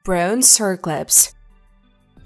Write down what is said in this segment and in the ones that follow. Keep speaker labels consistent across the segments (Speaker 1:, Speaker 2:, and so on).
Speaker 1: Broncirclips.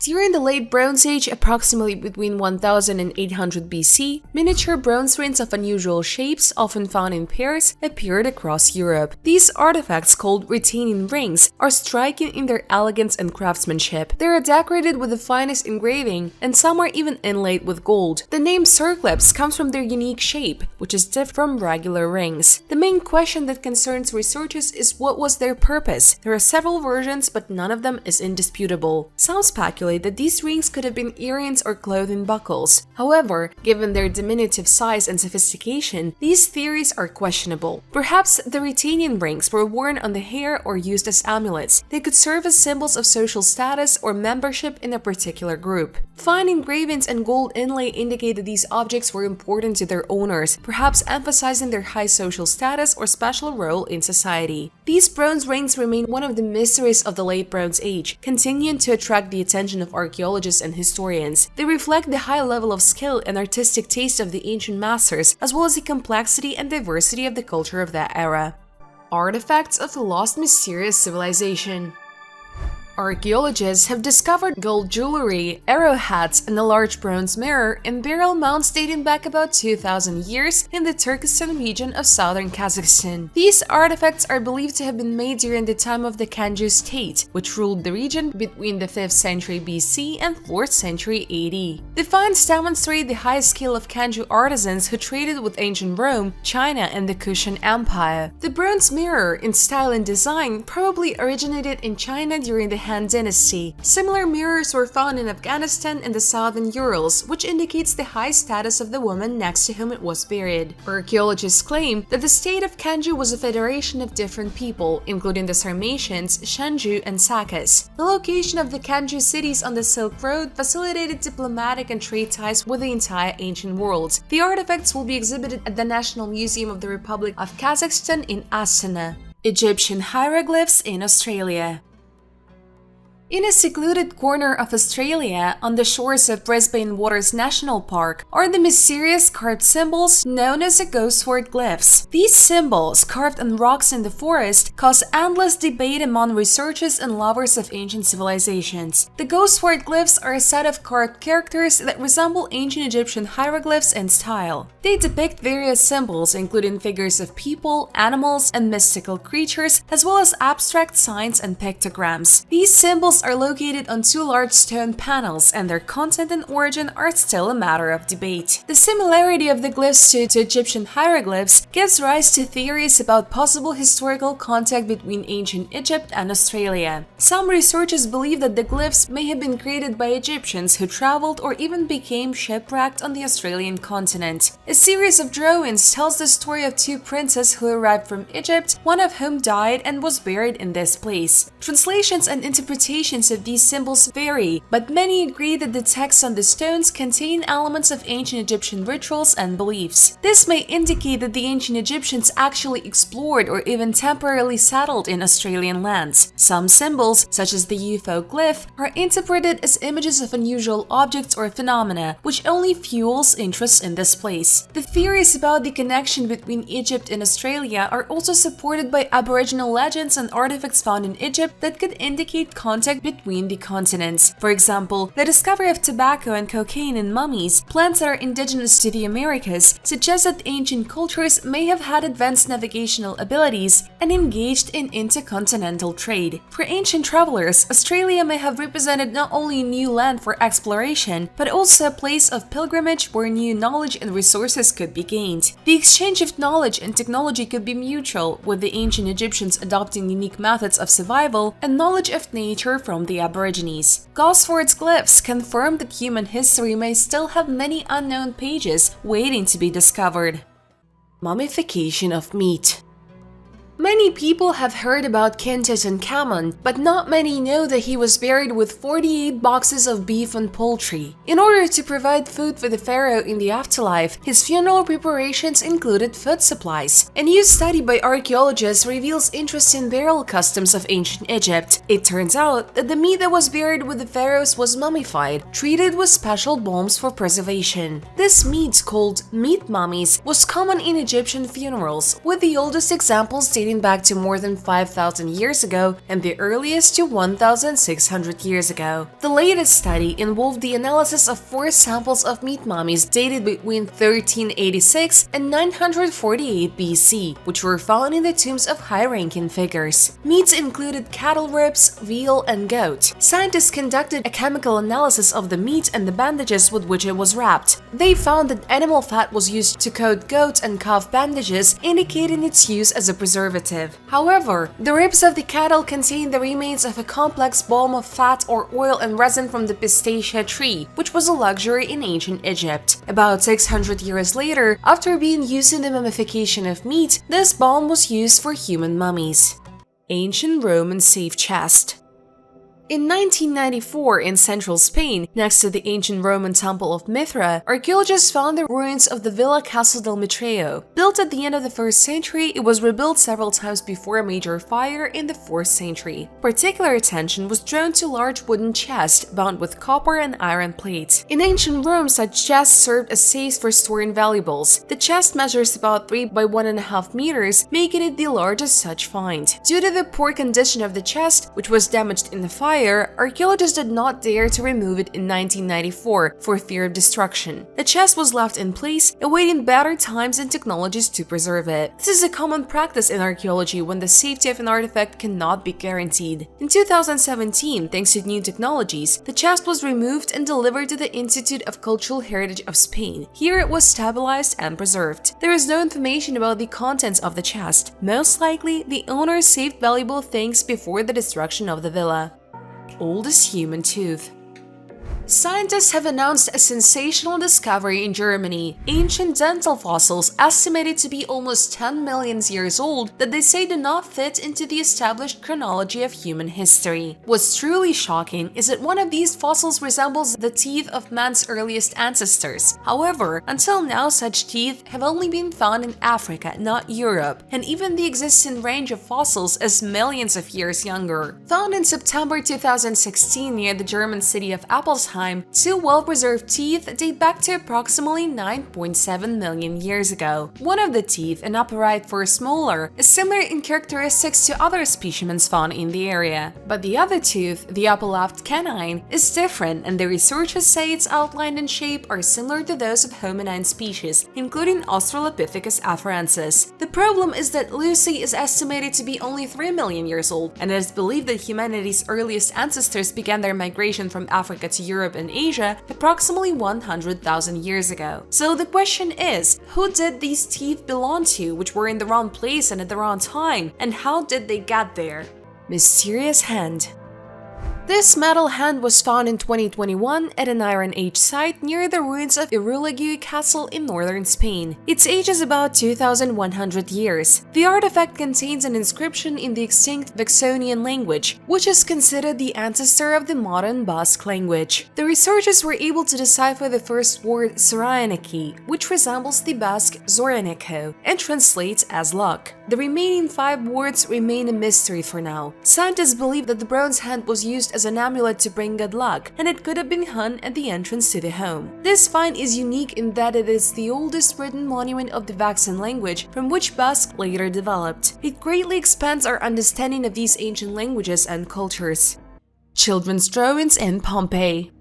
Speaker 1: During the Late Bronze Age, approximately between 1000 and 800 BC, miniature bronze rings of unusual shapes, often found in pairs, appeared across Europe. These artifacts, called retaining rings, are striking in their elegance and craftsmanship. They are decorated with the finest engraving, and some are even inlaid with gold. The name circlips comes from their unique shape, which is different from regular rings. The main question that concerns researchers is what was their purpose. There are several versions, but none of them is indisputable. Some speculate that these rings could have been earrings or clothing buckles. However, given their diminutive size and sophistication, these theories are questionable. Perhaps the retaining rings were worn on the hair or used as amulets. They could serve as symbols of social status or membership in a particular group. Fine engravings and gold inlay indicate that these objects were important to their owners, perhaps emphasizing their high social status or special role in society. These bronze rings remain one of the mysteries of the Late Bronze Age, continuing to attract the attention of archaeologists and historians. They reflect the high level of skill and artistic taste of the ancient masters, as well as the complexity and diversity of the culture of that era. Artifacts of a lost mysterious civilization. Archaeologists have discovered gold jewelry, arrowheads, and a large bronze mirror in burial mounds dating back about 2000 years in the Turkestan region of southern Kazakhstan. These artifacts are believed to have been made during the time of the Kanju state, which ruled the region between the 5th century BC and 4th century AD. The finds demonstrate the high skill of Kanju artisans who traded with ancient Rome, China, and the Kushan Empire. The bronze mirror, in style and design, probably originated in China during the Han Dynasty. Similar mirrors were found in Afghanistan and the southern Urals, which indicates the high status of the woman next to whom it was buried. Archaeologists claim that the state of Kanju was a federation of different people, including the Sarmatians, Shanju, and Sakas. The location of the Kanju cities on the Silk Road facilitated diplomatic and trade ties with the entire ancient world. The artifacts will be exhibited at the National Museum of the Republic of Kazakhstan in Astana. Egyptian hieroglyphs in Australia. In a secluded corner of Australia, on the shores of Brisbane Waters National Park, are the mysterious carved symbols known as the ghost word glyphs. These symbols, carved on rocks in the forest, cause endless debate among researchers and lovers of ancient civilizations. The ghost word glyphs are a set of carved characters that resemble ancient Egyptian hieroglyphs in style. They depict various symbols, including figures of people, animals, and mystical creatures, as well as abstract signs and pictograms. These symbols are located on two large stone panels, and their content and origin are still a matter of debate. The similarity of the glyphs to Egyptian hieroglyphs gives rise to theories about possible historical contact between ancient Egypt and Australia. Some researchers believe that the glyphs may have been created by Egyptians who traveled or even became shipwrecked on the Australian continent. A series of drawings tells the story of two princes who arrived from Egypt, one of whom died and was buried in this place. Translations and interpretations of these symbols vary, but many agree that the texts on the stones contain elements of ancient Egyptian rituals and beliefs. This may indicate that the ancient Egyptians actually explored or even temporarily settled in Australian lands. Some symbols, such as the UFO glyph, are interpreted as images of unusual objects or phenomena, which only fuels interest in this place. The theories about the connection between Egypt and Australia are also supported by Aboriginal legends and artifacts found in Egypt that could indicate contact between the continents. For example, the discovery of tobacco and cocaine in mummies, plants that are indigenous to the Americas, suggests that ancient cultures may have had advanced navigational abilities and engaged in intercontinental trade. For ancient travelers, Australia may have represented not only a new land for exploration, but also a place of pilgrimage where new knowledge and resources could be gained. The exchange of knowledge and technology could be mutual, with the ancient Egyptians adopting unique methods of survival and knowledge of nature from the Aborigines. Gosford's glyphs confirm that human history may still have many unknown pages waiting to be discovered. Mummification of meat. Many people have heard King Tutankhamun, but not many know that he was buried with 48 boxes of beef and poultry. In order to provide food for the pharaoh in the afterlife, his funeral preparations included food supplies. A new study by archaeologists reveals interesting burial customs of ancient Egypt. It turns out that the meat that was buried with the pharaohs was mummified, treated with special balms for preservation. This meat, called meat mummies, was common in Egyptian funerals, with the oldest examples dating dating back to more than 5,000 years ago and the earliest to 1,600 years ago. The latest study involved the analysis of 4 samples of meat mummies dated between 1386 and 948 BC, which were found in the tombs of high-ranking figures. Meats included cattle ribs, veal, and goat. Scientists conducted a chemical analysis of the meat and the bandages with which it was wrapped. They found that animal fat was used to coat goat and calf bandages, indicating its use as a preservative. However, the ribs of the cattle contained the remains of a complex balm of fat or oil and resin from the pistacia tree, which was a luxury in ancient Egypt. About 600 years later, after being used in the mummification of meat, this balm was used for human mummies. Ancient Roman safe chest. In 1994, in central Spain, next to the ancient Roman temple of Mithra, archaeologists found the ruins of the Villa Castle del Mitreo. Built at the end of the 1st century, it was rebuilt several times before a major fire in the 4th century. Particular attention was drawn to large wooden chests bound with copper and iron plates. In ancient Rome, such chests served as safes for storing valuables. The chest measures about 3 by 1.5 meters, making it the largest such find. Due to the poor condition of the chest, which was damaged in the fire, archaeologists did not dare to remove it in 1994 for fear of destruction. The chest was left in place, awaiting better times and technologies to preserve it. This is a common practice in archaeology when the safety of an artifact cannot be guaranteed. In 2017, thanks to new technologies, the chest was removed and delivered to the Institute of Cultural Heritage of Spain. Here it was stabilized and preserved. There is no information about the contents of the chest. Most likely, the owner saved valuable things before the destruction of the villa. Oldest human tooth. Scientists have announced a sensational discovery in Germany: ancient dental fossils estimated to be almost 10 million years old that they say do not fit into the established chronology of human history. What's truly shocking is that one of these fossils resembles the teeth of man's earliest ancestors. However, until now such teeth have only been found in Africa, not Europe, and even the existing range of fossils is millions of years younger. Found in September 2016 near the German city of Appelsheim, 2 well-preserved teeth date back to approximately 9.7 million years ago. One of the teeth, an upright first molar, is similar in characteristics to other specimens found in the area. But the other tooth, the upper left canine, is different, and the researchers say its outline and shape are similar to those of hominine species, including Australopithecus afarensis. The problem is that Lucy is estimated to be only 3 million years old, and it is believed that humanity's earliest ancestors began their migration from Africa to Europe and Asia approximately 100,000 years ago. So the question is, who did these teeth belong to, which were in the wrong place and at the wrong time, and how did they get there? Mysterious hand. This metal hand was found in 2021 at an Iron Age site near the ruins of Hieroglyph Castle in northern Spain. Its age is about 2,100 years. The artifact contains an inscription in the extinct Vexonian language, which is considered the ancestor of the modern Basque language. The researchers were able to decipher the first word Zoraniki, which resembles the Basque Zoraniko and translates as luck. The remaining 5 words remain a mystery for now. Scientists believe that the bronze hand was used as an amulet to bring good luck, and it could have been hung at the entrance to the home. This find is unique in that it is the oldest written monument of the Vaxan language, from which Basque later developed. It greatly expands our understanding of these ancient languages and cultures. Children's drawings in Pompei.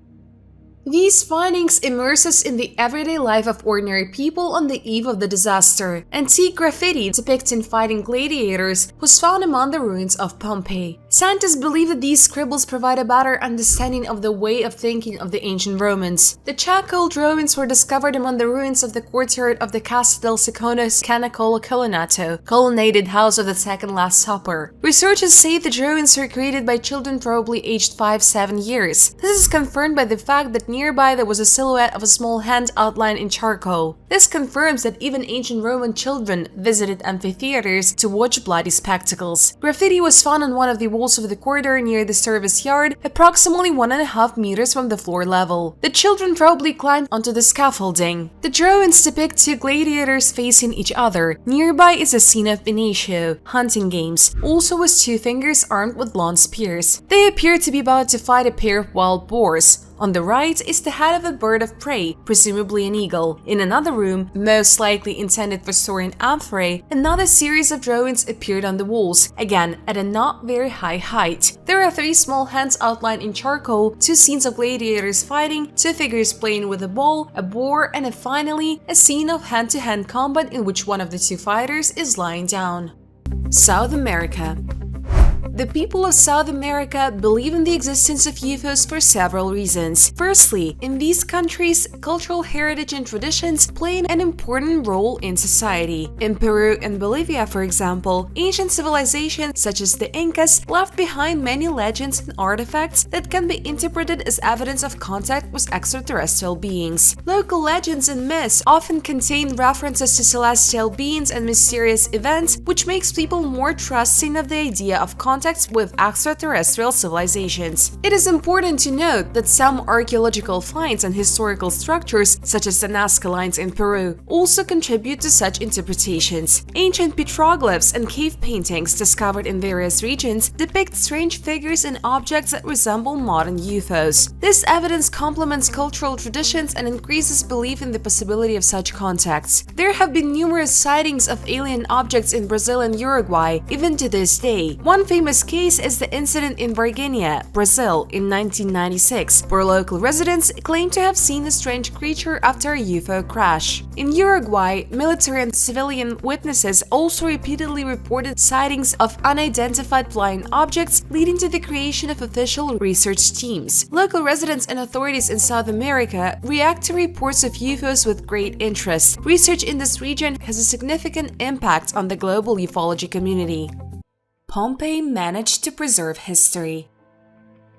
Speaker 1: These findings immerse us in the everyday life of ordinary people on the eve of the disaster. Antique graffiti depicting fighting gladiators was found among the ruins of Pompei. Scientists believe that these scribbles provide a better understanding of the way of thinking of the ancient Romans. The charcoal drawings were discovered among the ruins of the courtyard of the Casa del Secondo Canacolo Colonnato, colonnaded house of the Second Last Supper. Researchers say the drawings were created by children probably aged 5-7 years. This is confirmed by the fact that nearby there was a silhouette of a small hand outlined in charcoal. This confirms that even ancient Roman children visited amphitheaters to watch bloody spectacles. Graffiti was found on one of the walls of the corridor near the service yard, approximately 1.5 meters from the floor level. The children probably climbed onto the scaffolding. The drawings depict 2 gladiators facing each other. Nearby is a scene of Benicio, hunting games, also with 2 fingers armed with long spears. They appear to be about to fight a pair of wild boars. On the right is the head of a bird of prey, presumably an eagle. In another room, most likely intended for storing amphorae, another series of drawings appeared on the walls, again at a not very high height. There are 3 small hands outlined in charcoal, 2 scenes of gladiators fighting, 2 figures playing with a ball, a boar, and finally, a scene of hand-to-hand combat in which one of the 2 fighters is lying down. South America. The people of South America believe in the existence of UFOs for several reasons. Firstly, in these countries, cultural heritage and traditions play an important role in society. In Peru and Bolivia, for example, ancient civilizations such as the Incas left behind many legends and artifacts that can be interpreted as evidence of contact with extraterrestrial beings. Local legends and myths often contain references to celestial beings and mysterious events, which makes people more trusting of the idea of contact with extraterrestrial civilizations. It is important to note that some archaeological finds and historical structures, such as the Nazca lines in Peru, also contribute to such interpretations. Ancient petroglyphs and cave paintings discovered in various regions depict strange figures and objects that resemble modern UFOs. This evidence complements cultural traditions and increases belief in the possibility of such contacts. There have been numerous sightings of alien objects in Brazil and Uruguay, even to this day. One famous case is the incident in Varginha, Brazil in 1996, where local residents claim to have seen a strange creature after a UFO crash. In Uruguay, military and civilian witnesses also repeatedly reported sightings of unidentified flying objects, leading to the creation of official research teams. Local residents and authorities in South America react to reports of UFOs with great interest. Research in this region has a significant impact on the global ufology community. Pompei managed to preserve history.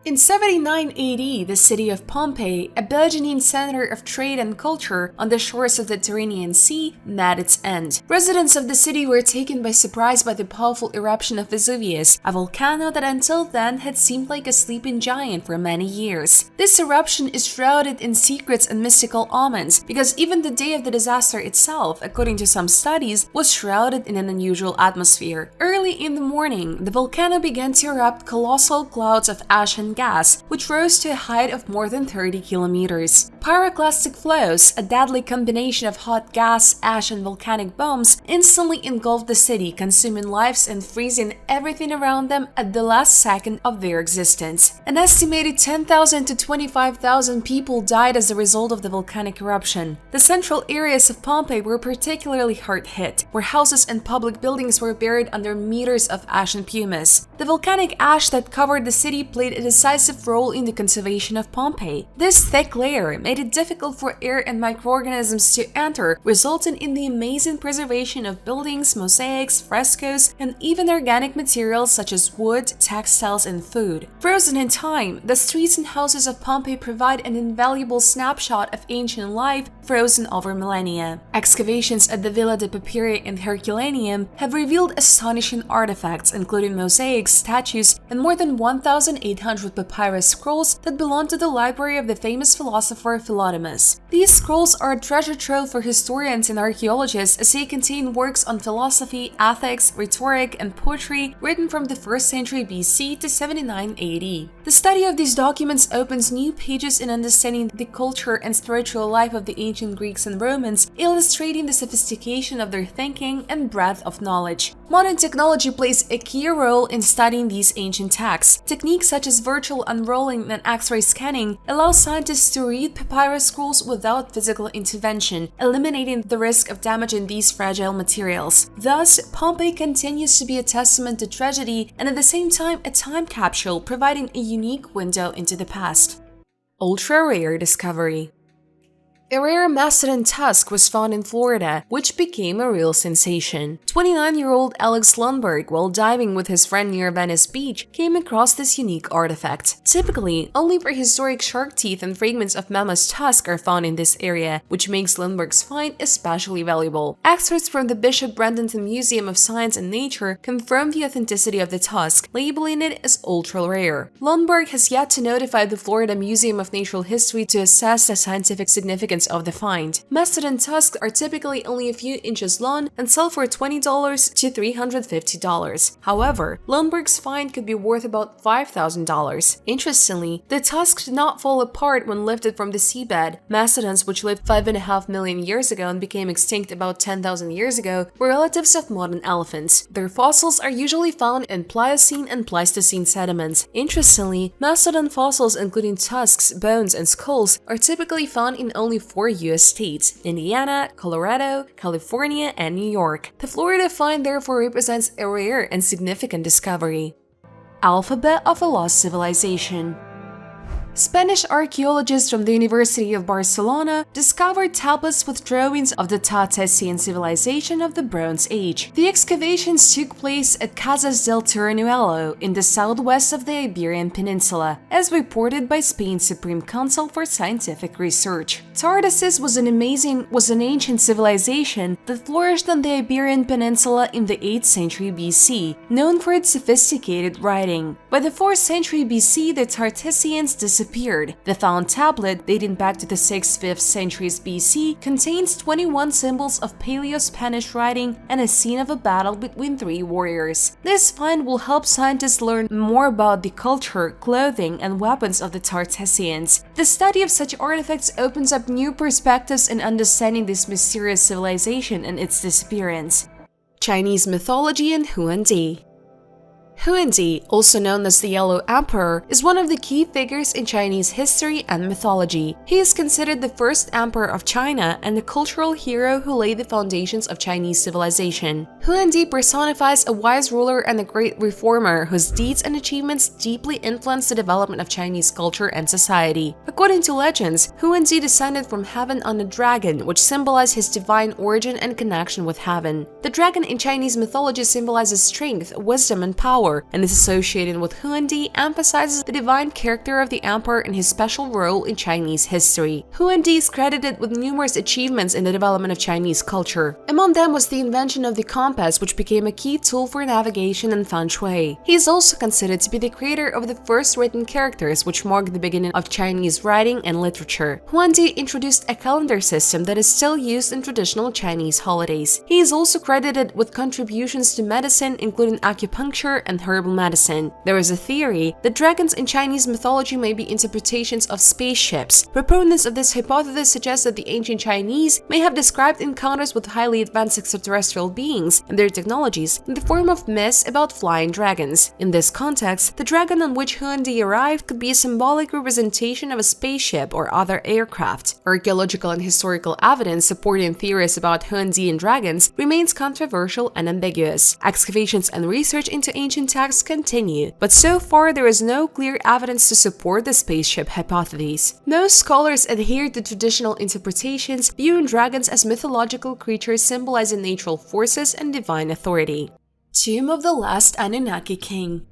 Speaker 1: In 79 AD, the city of Pompei, a burgeoning center of trade and culture on the shores of the Tyrrhenian Sea, met its end. Residents of the city were taken by surprise by the powerful eruption of Vesuvius, a volcano that until then had seemed like a sleeping giant for many years. This eruption is shrouded in secrets and mystical omens because even the day of the disaster itself, according to some studies, was shrouded in an unusual atmosphere. Early in the morning, the volcano began to erupt colossal clouds of ash and gas, which rose to a height of more than 30 kilometers. Pyroclastic flows, a deadly combination of hot gas, ash, and volcanic bombs, instantly engulfed the city, consuming lives and freezing everything around them at the last second of their existence. An estimated 10,000 to 25,000 people died as a result of the volcanic eruption. The central areas of Pompeii were particularly hard hit, where houses and public buildings were buried under meters of ash and pumice. The volcanic ash that covered the city played a decisive role in the conservation of Pompeii. This thick layer made it difficult for air and microorganisms to enter, resulting in the amazing preservation of buildings, mosaics, frescoes, and even organic materials such as wood, textiles, and food. Frozen in time, the streets and houses of Pompeii provide an invaluable snapshot of ancient life frozen over millennia. Excavations at the Villa de Papiria and Herculaneum have revealed astonishing artifacts, including mosaics, statues, and more than 1,800 papyrus scrolls that belong to the library of the famous philosopher Philodemus. These scrolls are a treasure trove for historians and archaeologists as they contain works on philosophy, ethics, rhetoric, and poetry written from the 1st century BC to 79 AD. The study of these documents opens new pages in understanding the culture and spiritual life of the ancient Greeks and Romans, illustrating the sophistication of their thinking and breadth of knowledge. Modern technology plays a key role in studying these ancient texts. Techniques such as virtual unrolling and X-ray scanning allow scientists to read papyrus scrolls without physical intervention, eliminating the risk of damaging these fragile materials. Thus, Pompeii continues to be a testament to tragedy and at the same time a time capsule providing a unique window into the past. Ultra-rare discovery. A rare mastodon tusk was found in Florida, which became a real sensation. 29-year-old Alex Lundberg, while diving with his friend near Venice Beach, came across this unique artifact. Typically, only prehistoric shark teeth and fragments of mammoth tusk are found in this area, which makes Lundberg's find especially valuable. Experts from the Bishop Brendanton Museum of Science and Nature confirmed the authenticity of the tusk, labeling it as ultra-rare. Lundberg has yet to notify the Florida Museum of Natural History to assess the scientific significance significance of the find. Mastodon tusks are typically only a few inches long and sell for $20 to $350. However, Lundberg's find could be worth about $5,000. Interestingly, the tusks did not fall apart when lifted from the seabed. Mastodons, which lived 5.5 million years ago and became extinct about 10,000 years ago, were relatives of modern elephants. Their fossils are usually found in Pliocene and Pleistocene sediments. Interestingly, mastodon fossils including tusks, bones, and skulls are typically found in only 4 US states: Indiana, Colorado, California, and New York. The Florida find therefore represents a rare and significant discovery. Alphabet of a lost civilization. Spanish archaeologists from the University of Barcelona discovered tablets with drawings of the Tahtessian civilization of the Bronze Age. The excavations took place at Casas del Terranuelo in the southwest of the Iberian Peninsula, as reported by Spain's Supreme Council for Scientific Research. Tartessus was an ancient civilization that flourished on the Iberian Peninsula in the 8th century BC, known for its sophisticated writing. By the 4th century BC, the Tartessians disappeared. The found tablet, dating back to the 6th-5th centuries BC, contains 21 symbols of Paleo-Spanish writing and a scene of a battle between 3 warriors. This find will help scientists learn more about the culture, clothing, and weapons of the Tartessians. The study of such artifacts opens up new perspectives in understanding this mysterious civilization and its disappearance. Chinese mythology and Huangdi. Huangdi, also known as the Yellow Emperor, is one of the key figures in Chinese history and mythology. He is considered the first emperor of China and a cultural hero who laid the foundations of Chinese civilization. Huangdi personifies a wise ruler and a great reformer whose deeds and achievements deeply influenced the development of Chinese culture and society. According to legends, Huangdi descended from heaven on a dragon, which symbolized his divine origin and connection with heaven. The dragon in Chinese mythology symbolizes strength, wisdom, and power, and is associated with Huangdi, emphasizes the divine character of the emperor and his special role in Chinese history. Huangdi is credited with numerous achievements in the development of Chinese culture. Among them was the invention of the compass, which became a key tool for navigation and feng shui. He is also considered to be the creator of the first written characters, which marked the beginning of Chinese writing and literature. Huangdi introduced a calendar system that is still used in traditional Chinese holidays. He is also credited with contributions to medicine, including acupuncture and herbal medicine. There is a theory that dragons in Chinese mythology may be interpretations of spaceships. Proponents of this hypothesis suggest that the ancient Chinese may have described encounters with highly advanced extraterrestrial beings and their technologies in the form of myths about flying dragons. In this context, the dragon on which Huangdi arrived could be a symbolic representation of a spaceship or other aircraft. Archaeological and historical evidence supporting theories about Huangdi and dragons remains controversial and ambiguous. Excavations and research into ancient texts continue, but so far there is no clear evidence to support the spaceship hypothesis. Most scholars adhere to traditional interpretations, viewing dragons as mythological creatures symbolizing natural forces and divine authority. Tomb of the Last Anunnaki King.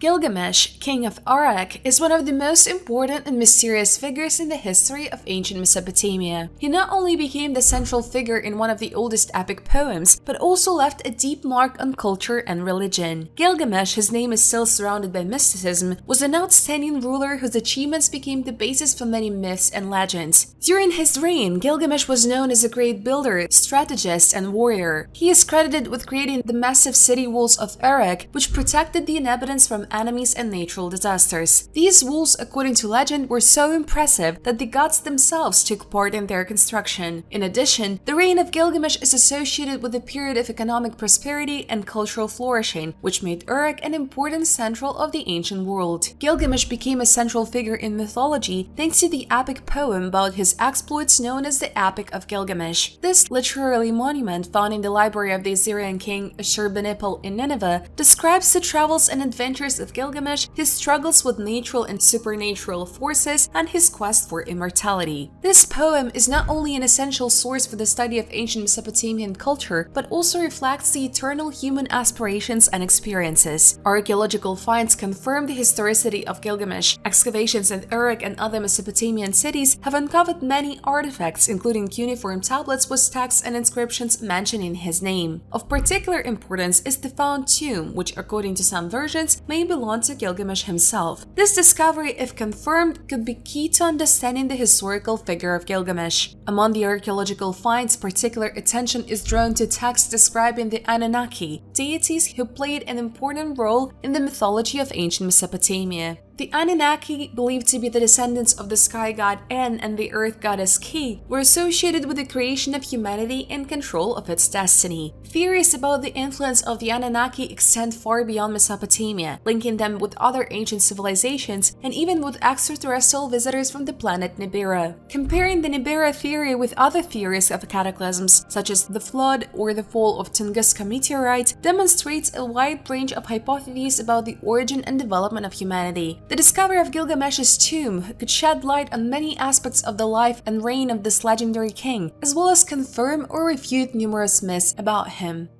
Speaker 1: Gilgamesh, king of Uruk, is one of the most important and mysterious figures in the history of ancient Mesopotamia. He not only became the central figure in one of the oldest epic poems, but also left a deep mark on culture and religion. Gilgamesh, whose name is still surrounded by mysticism, was an outstanding ruler whose achievements became the basis for many myths and legends. During his reign, Gilgamesh was known as a great builder, strategist, and warrior. He is credited with creating the massive city walls of Uruk, which protected the inhabitants from enemies and natural disasters. These walls, according to legend, were so impressive that the gods themselves took part in their construction. In addition, the reign of Gilgamesh is associated with a period of economic prosperity and cultural flourishing, which made Uruk an important central of the ancient world. Gilgamesh became a central figure in mythology thanks to the epic poem about his exploits known as the Epic of Gilgamesh. This literary monument, found in the library of the Assyrian king Ashurbanipal in Nineveh, describes the travels and adventures of Gilgamesh, his struggles with natural and supernatural forces, and his quest for immortality. This poem is not only an essential source for the study of ancient Mesopotamian culture, but also reflects the eternal human aspirations and experiences. Archaeological finds confirm the historicity of Gilgamesh. Excavations in Uruk and other Mesopotamian cities have uncovered many artifacts, including cuneiform tablets with texts and inscriptions mentioning his name. Of particular importance is the found tomb, which, according to some versions, may may belong to Gilgamesh himself. This discovery, if confirmed, could be key to understanding the historical figure of Gilgamesh. Among the archaeological finds, particular attention is drawn to texts describing the Anunaki, deities who played an important role in the mythology of ancient Mesopotamia. The Anunnaki, believed to be the descendants of the sky god En and the earth goddess Ki, were associated with the creation of humanity and control of its destiny. Theories about the influence of the Anunnaki extend far beyond Mesopotamia, linking them with other ancient civilizations and even with extraterrestrial visitors from the planet Nibiru. Comparing the Nibiru theory with other theories of cataclysms, such as the flood or the fall of Tunguska meteorite, demonstrates a wide range of hypotheses about the origin and development of humanity. The discovery of Gilgamesh's tomb could shed light on many aspects of the life and reign of this legendary king, as well as confirm or refute numerous myths about him.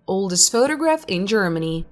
Speaker 1: Oldest photograph in Germany.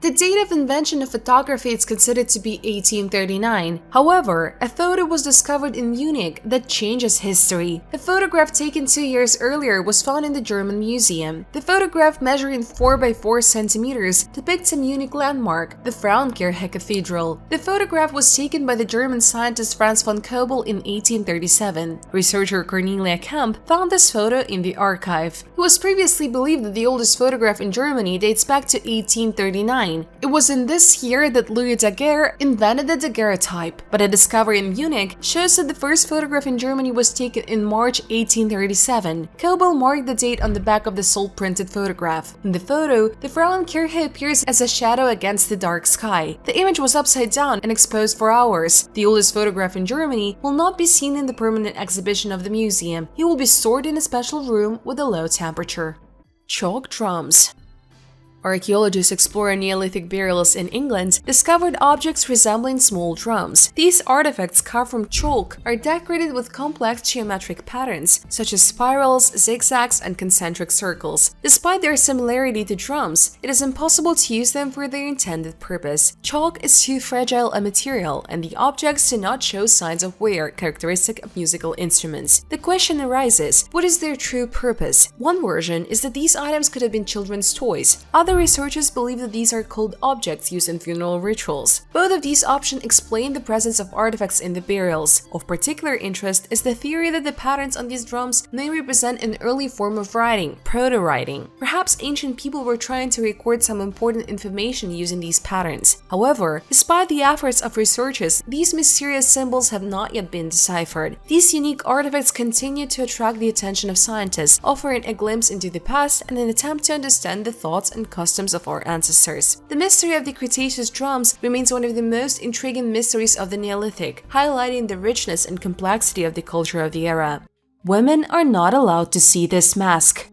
Speaker 1: The date of invention of photography is considered to be 1839. However, a photo was discovered in Munich that changes history. A photograph taken 2 years earlier was found in the German museum. The photograph, measuring 4 by 4 centimeters, depicts a Munich landmark, the Frauenkirche Cathedral. The photograph was taken by the German scientist Franz von Kobel in 1837. Researcher Cornelia Kemp found this photo in the archive. It was previously believed that the oldest photograph in Germany dates back to 1839. It was in this year that Louis Daguerre invented the daguerreotype, but a discovery in Munich shows that the first photograph in Germany was taken in March 1837. Kobel marked the date on the back of the sole-printed photograph. In the photo, the Frauenkirche appears as a shadow against the dark sky. The image was upside down and exposed for hours. The oldest photograph in Germany will not be seen in the permanent exhibition of the museum. It will be stored in a special room with a low temperature. Chalk drums. Archaeologists exploring Neolithic burials in England discovered objects resembling small drums. These artifacts, carved from chalk, are decorated with complex geometric patterns, such as spirals, zigzags, and concentric circles. Despite their similarity to drums, it is impossible to use them for their intended purpose. Chalk is too fragile a material, and the objects do not show signs of wear characteristic of musical instruments. The question arises, what is their true purpose? One version is that these items could have been children's toys. Other researchers believe that these are cold objects used in funeral rituals. Both of these options explain the presence of artifacts in the burials. Of particular interest is the theory that the patterns on these drums may represent an early form of writing, proto-writing. Perhaps ancient people were trying to record some important information using these patterns. However, despite the efforts of researchers, these mysterious symbols have not yet been deciphered. These unique artifacts continue to attract the attention of scientists, offering a glimpse into the past and an attempt to understand the thoughts and customs of our ancestors. The mystery of the Cretaceous drums remains one of the most intriguing mysteries of the Neolithic, highlighting the richness and complexity of the culture of the era. Women are not allowed to see this mask.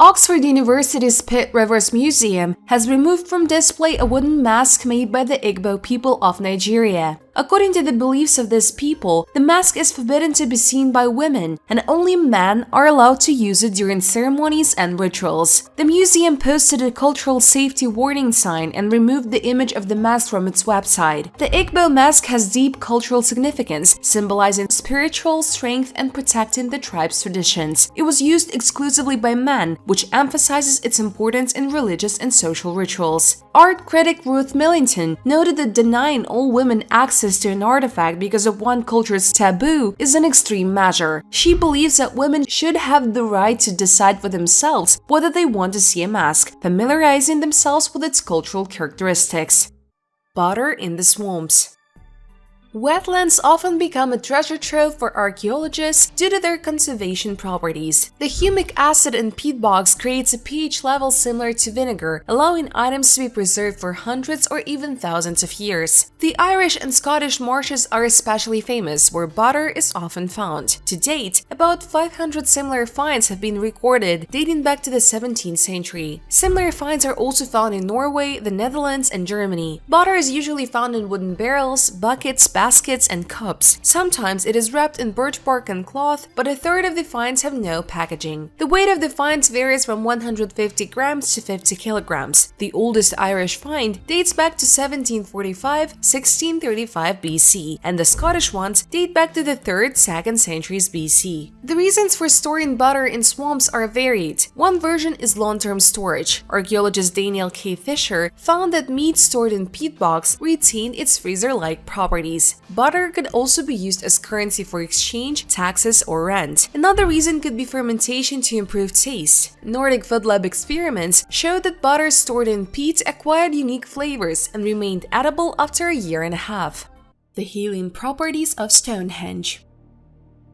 Speaker 1: Oxford University's Pitt Rivers Museum has removed from display a wooden mask made by the Igbo people of Nigeria. According to the beliefs of this people, the mask is forbidden to be seen by women, and only men are allowed to use it during ceremonies and rituals. The museum posted a cultural safety warning sign and removed the image of the mask from its website. The Igbo mask has deep cultural significance, symbolizing spiritual strength and protecting the tribe's traditions. It was used exclusively by men, which emphasizes its importance in religious and social rituals. Art critic Ruth Millington noted that denying all women access to an artifact because of one culture's taboo is an extreme measure. She believes that women should have the right to decide for themselves whether they want to see a mask, familiarizing themselves with its cultural characteristics. Butter in the swamps. Wetlands often become a treasure trove for archaeologists due to their conservation properties. The humic acid in peat bogs creates a pH level similar to vinegar, allowing items to be preserved for hundreds or even thousands of years. The Irish and Scottish marshes are especially famous, where butter is often found. To date, about 500 similar finds have been recorded, dating back to the 17th century. Similar finds are also found in Norway, the Netherlands, and Germany. Butter is usually found in wooden barrels, buckets, baskets, and cups. Sometimes it is wrapped in birch bark and cloth, but a third of the finds have no packaging. The weight of the finds varies from 150 grams to 50 kilograms. The oldest Irish find dates back to 1745-1635 BC, and the Scottish ones date back to the 3rd-2nd centuries BC. The reasons for storing butter in swamps are varied. One version is long-term storage. Archaeologist Daniel K. Fisher found that meat stored in peat bogs retained its freezer-like properties. Butter could also be used as currency for exchange, taxes, or rent. Another reason could be fermentation to improve taste. Nordic food lab experiments showed that butter stored in peat acquired unique flavors and remained edible after a year and a half. The healing properties of Stonehenge.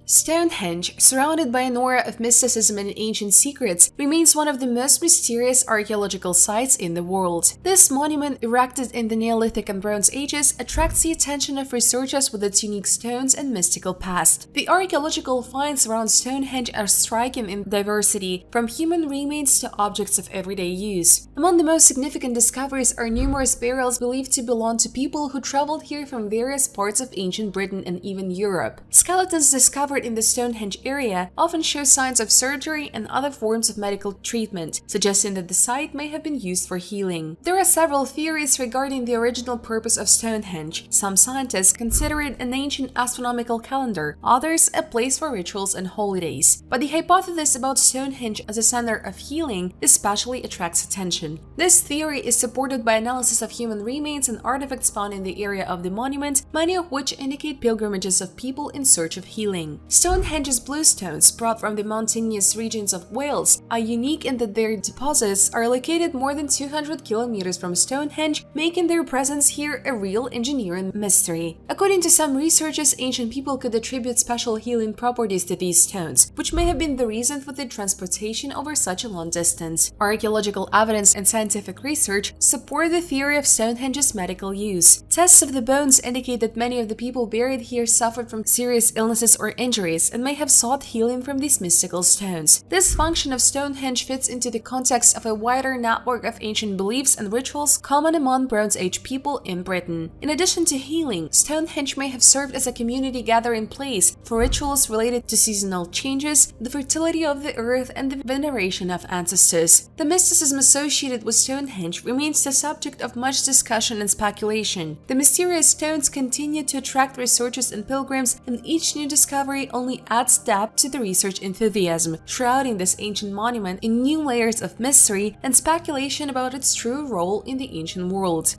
Speaker 1: Stonehenge, surrounded by an aura of mysticism and ancient secrets, remains one of the most mysterious archaeological sites in the world. This monument, erected in the Neolithic and Bronze Ages, attracts the attention of researchers with its unique stones and mystical past. The archaeological finds around Stonehenge are striking in diversity, from human remains to objects of everyday use. Among the most significant discoveries are numerous burials believed to belong to people who traveled here from various parts of ancient Britain and even Europe. Skeletons discovered in the Stonehenge area often show signs of surgery and other forms of medical treatment, suggesting that the site may have been used for healing. There are several theories regarding the original purpose of Stonehenge. Some scientists consider it an ancient astronomical calendar, others a place for rituals and holidays. But the hypothesis about Stonehenge as a center of healing especially attracts attention. This theory is supported by analysis of human remains and artifacts found in the area of the monument, many of which indicate pilgrimages of people in search of healing. Stonehenge's bluestones, brought from the mountainous regions of Wales, are unique in that their deposits are located more than 200 kilometers from Stonehenge, making their presence here a real engineering mystery. According to some researchers, ancient people could attribute special healing properties to these stones, which may have been the reason for their transportation over such a long distance. Archaeological evidence and scientific research support the theory of Stonehenge's medical use. Tests of the bones indicate that many of the people buried here suffered from serious illnesses or injuries and may have sought healing from these mystical stones. This function of Stonehenge fits into the context of a wider network of ancient beliefs and rituals common among Bronze Age people in Britain. In addition to healing, Stonehenge may have served as a community gathering place for rituals related to seasonal changes, the fertility of the earth, and the veneration of ancestors. The mysticism associated with Stonehenge remains the subject of much discussion and speculation. The mysterious stones continue to attract researchers and pilgrims, and each new discovery only adds depth to the research enthusiasm, shrouding this ancient monument in new layers of mystery and speculation about its true role in the ancient world.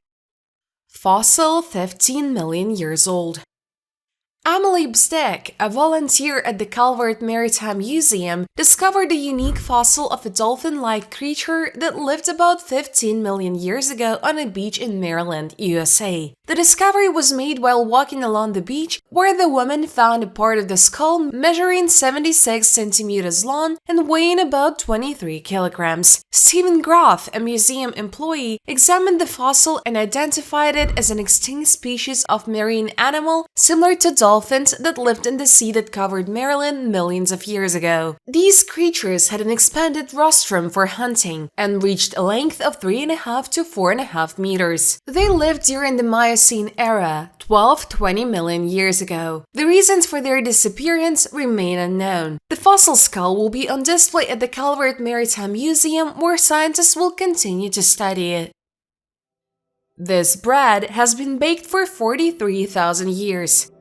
Speaker 1: Fossil 15 million years old. Amelie Bstek, a volunteer at the Calvert Maritime Museum, discovered a unique fossil of a dolphin-like creature that lived about 15 million years ago on a beach in Maryland, USA. The discovery was made while walking along the beach, where the woman found a part of the skull measuring 76 centimeters long and weighing about 23 kilograms. Stephen Groff, a museum employee, examined the fossil and identified it as an extinct species of marine animal similar to dolphins that lived in the sea that covered Maryland millions of years ago. These creatures had an expanded rostrum for hunting and reached a length of 3.5 to 4.5 meters. They lived during the Miocene era, 12-20 million years ago. The reasons for their disappearance remain unknown. The fossil skull will be on display at the Calvert Maritime Museum, where scientists will continue to study it. This bread has been baked for 43,000 years.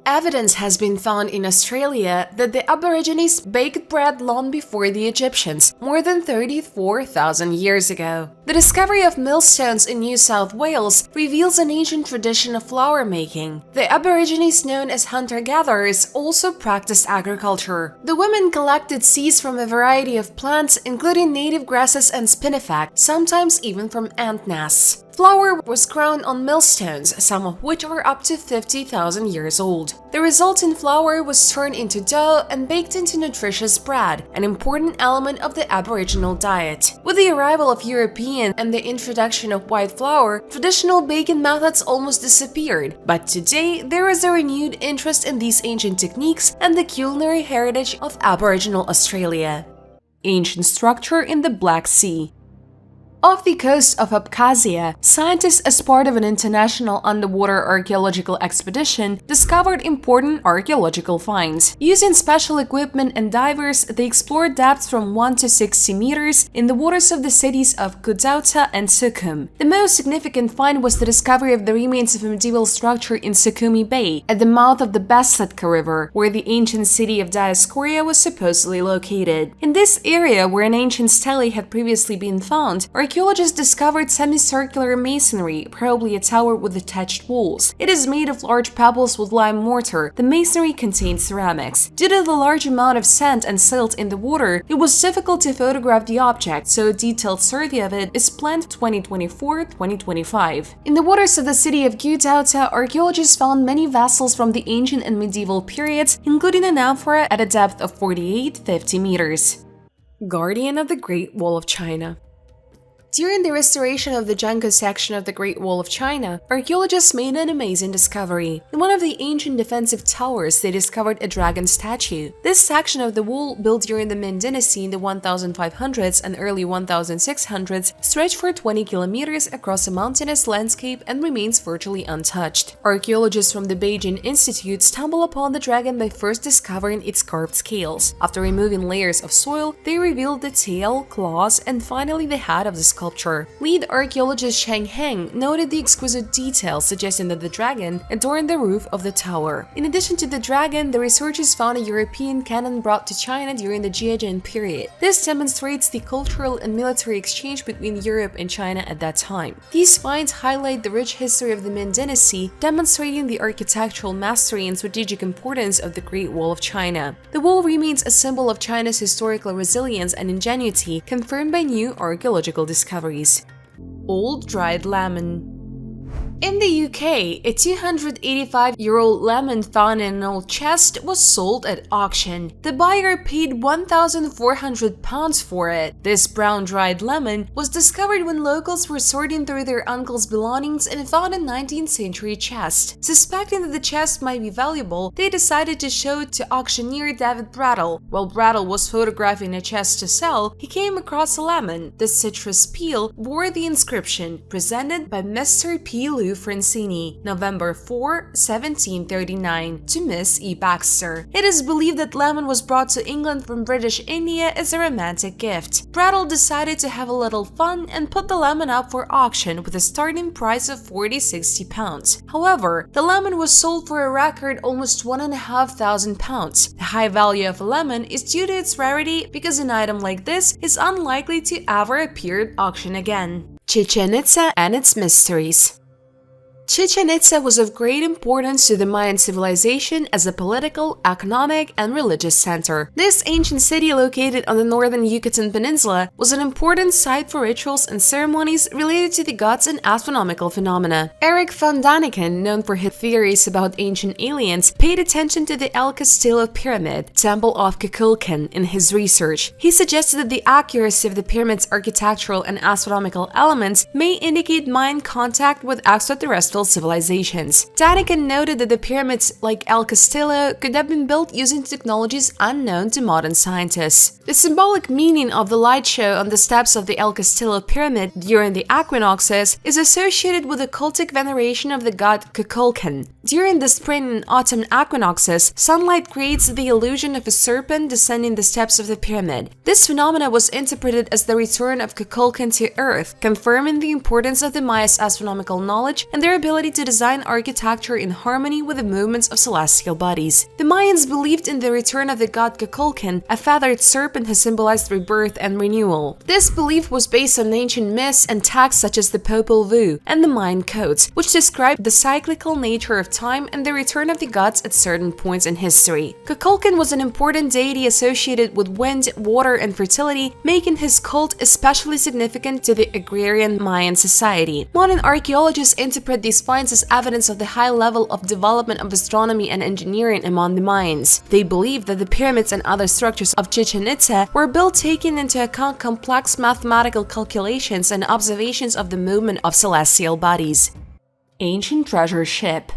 Speaker 1: Evidence has been found in Australia that the Aborigines baked bread long before the Egyptians, more than 34,000 years ago. The discovery of millstones in New South Wales reveals an ancient tradition of flour making. The Aborigines, known as hunter-gatherers, also practiced agriculture. The women collected seeds from a variety of plants, including native grasses and spinifex, sometimes even from ant nests. Flour was ground on millstones, some of which are up to 50,000 years old. The resulting flour was turned into dough and baked into nutritious bread, an important element of the Aboriginal diet. With the arrival of Europeans and the introduction of white flour, traditional baking methods almost disappeared, but today there is a renewed interest in these ancient techniques and the culinary heritage of Aboriginal Australia. Ancient structure in the Black Sea. Off the coast of Abkhazia, scientists, as part of an international underwater archaeological expedition, discovered important archaeological finds. Using special equipment and divers, they explored depths from 1 to 60 meters in the waters of the cities of Gudauta and Sukhum. The most significant find was the discovery of the remains of a medieval structure in Sukhumi Bay, at the mouth of the Besletka River, where the ancient city of Dioscoria was supposedly located. In this area, where an ancient stele had previously been found, archaeologists discovered semicircular masonry, probably a tower with attached walls. It is made of large pebbles with lime mortar. The masonry contained ceramics. Due to the large amount of sand and silt in the water, it was difficult to photograph the object, so a detailed survey of it is planned 2024-2025. In the waters of the city of Gudauta, archaeologists found many vessels from the ancient and medieval periods, including an amphora at a depth of 48-50 meters. Guardian of the Great Wall of China. During the restoration of the Zhangke section of the Great Wall of China, archaeologists made an amazing discovery. In one of the ancient defensive towers, they discovered a dragon statue. This section of the wall, built during the Ming Dynasty in the 1500s and early 1600s, stretched for 20 kilometers across a mountainous landscape and remains virtually untouched. Archaeologists from the Beijing Institute stumble upon the dragon by first discovering its carved scales. After removing layers of soil, they revealed the tail, claws, and finally the head of the sculpture. Lead archaeologist Sheng Heng noted the exquisite details, suggesting that the dragon adorned the roof of the tower. In addition to the dragon, the researchers found a European cannon brought to China during the Jiajin period. This demonstrates the cultural and military exchange between Europe and China at that time. These finds highlight the rich history of the Ming Dynasty, demonstrating the architectural mastery and strategic importance of the Great Wall of China. The wall remains a symbol of China's historical resilience and ingenuity, confirmed by new archaeological discoveries. Old dried lemon. In the UK, a 285-year-old lemon found in an old chest was sold at auction. The buyer paid £1,400 for it. This brown dried lemon was discovered when locals were sorting through their uncle's belongings and found a 19th century chest. Suspecting that the chest might be valuable, they decided to show it to auctioneer David Brattle. While Brattle was photographing a chest to sell, he came across a lemon. The citrus peel bore the inscription, "Presented by Mr. P. Lou Francini, November 4, 1739, to Miss E. Baxter." It is believed that lemon was brought to England from British India as a romantic gift. Brattle decided to have a little fun and put the lemon up for auction with a starting price of £40–60. However, the lemon was sold for a record almost £1,500. The high value of a lemon is due to its rarity, because an item like this is unlikely to ever appear at auction again. Chichen Itza and its mysteries. Chichen Itza was of great importance to the Mayan civilization as a political, economic, and religious center. This ancient city, located on the northern Yucatan Peninsula, was an important site for rituals and ceremonies related to the gods and astronomical phenomena. Eric von Daniken, known for his theories about ancient aliens, paid attention to the El Castillo Pyramid, Temple of Kukulkan, in his research. He suggested that the accuracy of the pyramid's architectural and astronomical elements may indicate Mayan contact with extraterrestrial civilizations. Daniken noted that the pyramids, like El Castillo, could have been built using technologies unknown to modern scientists. The symbolic meaning of the light show on the steps of the El Castillo pyramid during the equinoxes is associated with the cultic veneration of the god Kukulkan. During the spring and autumn equinoxes, sunlight creates the illusion of a serpent descending the steps of the pyramid. This phenomena was interpreted as the return of Kukulkan to Earth, confirming the importance of the Maya's astronomical knowledge and their ability to design architecture in harmony with the movements of celestial bodies. The Mayans believed in the return of the god Kukulkan, a feathered serpent who symbolized rebirth and renewal. This belief was based on ancient myths and texts such as the Popol Vuh and the Mayan codes, which described the cyclical nature of time and the return of the gods at certain points in history. Kukulkan was an important deity associated with wind, water, and fertility, making his cult especially significant to the agrarian Mayan society. Modern archaeologists interpret these finds as evidence of the high level of development of astronomy and engineering among the Mayans. They believe that the pyramids and other structures of Chichen Itza were built taking into account complex mathematical calculations and observations of the movement of celestial bodies. Ancient treasure ship.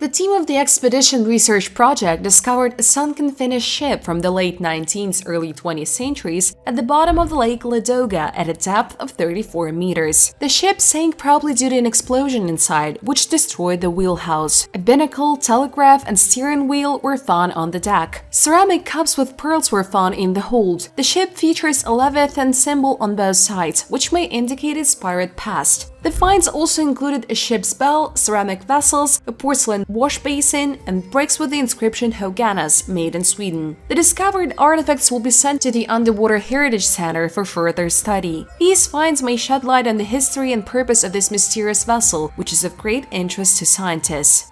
Speaker 1: The team of the Expedition Research Project discovered a sunken Finnish ship from the late 19th, early 20th centuries at the bottom of the Lake Ladoga at a depth of 34 meters. The ship sank probably due to an explosion inside, which destroyed the wheelhouse. A binnacle, telegraph, and steering wheel were found on the deck. Ceramic cups with pearls were found in the hold. The ship features a Leviathan symbol on both sides, which may indicate its pirate past. The finds also included a ship's bell, ceramic vessels, a porcelain wash basin, and bricks with the inscription Höganäs, made in Sweden. The discovered artifacts will be sent to the Underwater Heritage Center for further study. These finds may shed light on the history and purpose of this mysterious vessel, which is of great interest to scientists.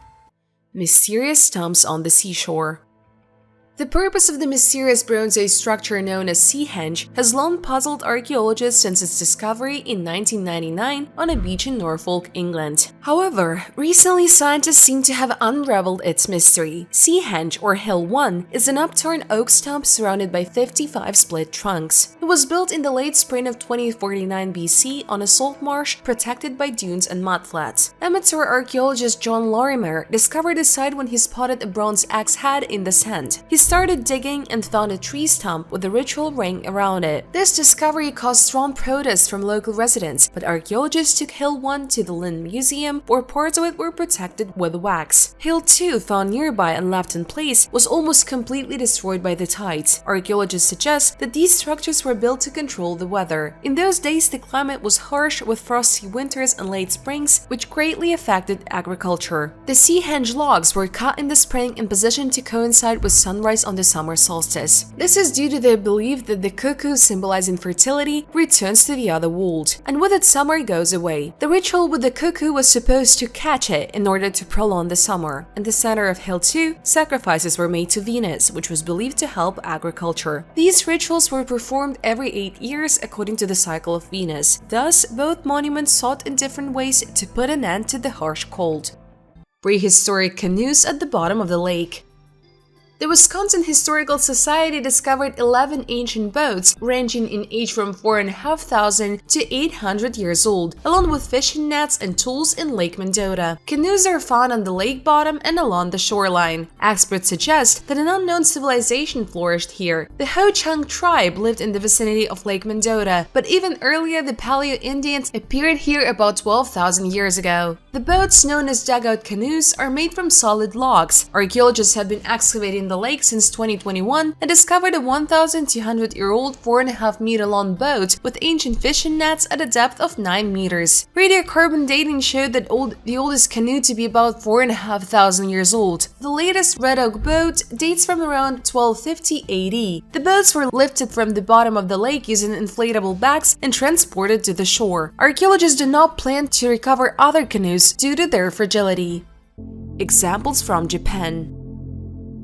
Speaker 1: Mysterious stumps on the seashore. The purpose of the mysterious Bronze Age structure known as Seahenge has long puzzled archaeologists since its discovery in 1999 on a beach in Norfolk, England. However, recently scientists seem to have unraveled its mystery. Seahenge, or Hill 1, is an upturned oak stump surrounded by 55 split trunks. It was built in the late spring of 2049 BC on a salt marsh protected by dunes and mudflats. Amateur archaeologist John Lorimer discovered the site when he spotted a bronze axe head in the sand. He started digging and found a tree stump with a ritual ring around it. This discovery caused strong protests from local residents, but archaeologists took Hill 1 to the Lynn Museum, where parts of it were protected with wax. Hill 2, found nearby and left in place, was almost completely destroyed by the tides. Archaeologists suggest that these structures were built to control the weather. In those days, the climate was harsh with frosty winters and late springs, which greatly affected agriculture. The Seahenge logs were cut in the spring and positioned to coincide with sunrise on the summer solstice. This is due to the belief that the cuckoo, symbolizing fertility, returns to the other world, and with it summer goes away. The ritual with the cuckoo was supposed to catch it in order to prolong the summer. In the center of Hill 2, sacrifices were made to Venus, which was believed to help agriculture. These rituals were performed every 8 years according to the cycle of Venus. Thus, both monuments sought in different ways to put an end to the harsh cold. Prehistoric canoes at the bottom of the lake. The Wisconsin Historical Society discovered 11 ancient boats ranging in age from 4,500 to 800 years old, along with fishing nets and tools in Lake Mendota. Canoes are found on the lake bottom and along the shoreline. Experts suggest that an unknown civilization flourished here. The Ho-Chunk tribe lived in the vicinity of Lake Mendota, but even earlier the Paleo-Indians appeared here about 12,000 years ago. The boats, known as dugout canoes, are made from solid logs. Archaeologists have been excavating the lake since 2021 and discovered a 1,200-year-old 4.5-meter-long boat with ancient fishing nets at a depth of 9 meters. Radiocarbon dating showed that the oldest canoe to be about 4,500 years old. The latest red oak boat dates from around 1250 AD. The boats were lifted from the bottom of the lake using inflatable bags and transported to the shore. Archaeologists do not plan to recover other canoes due to their fragility. Examples from Japan.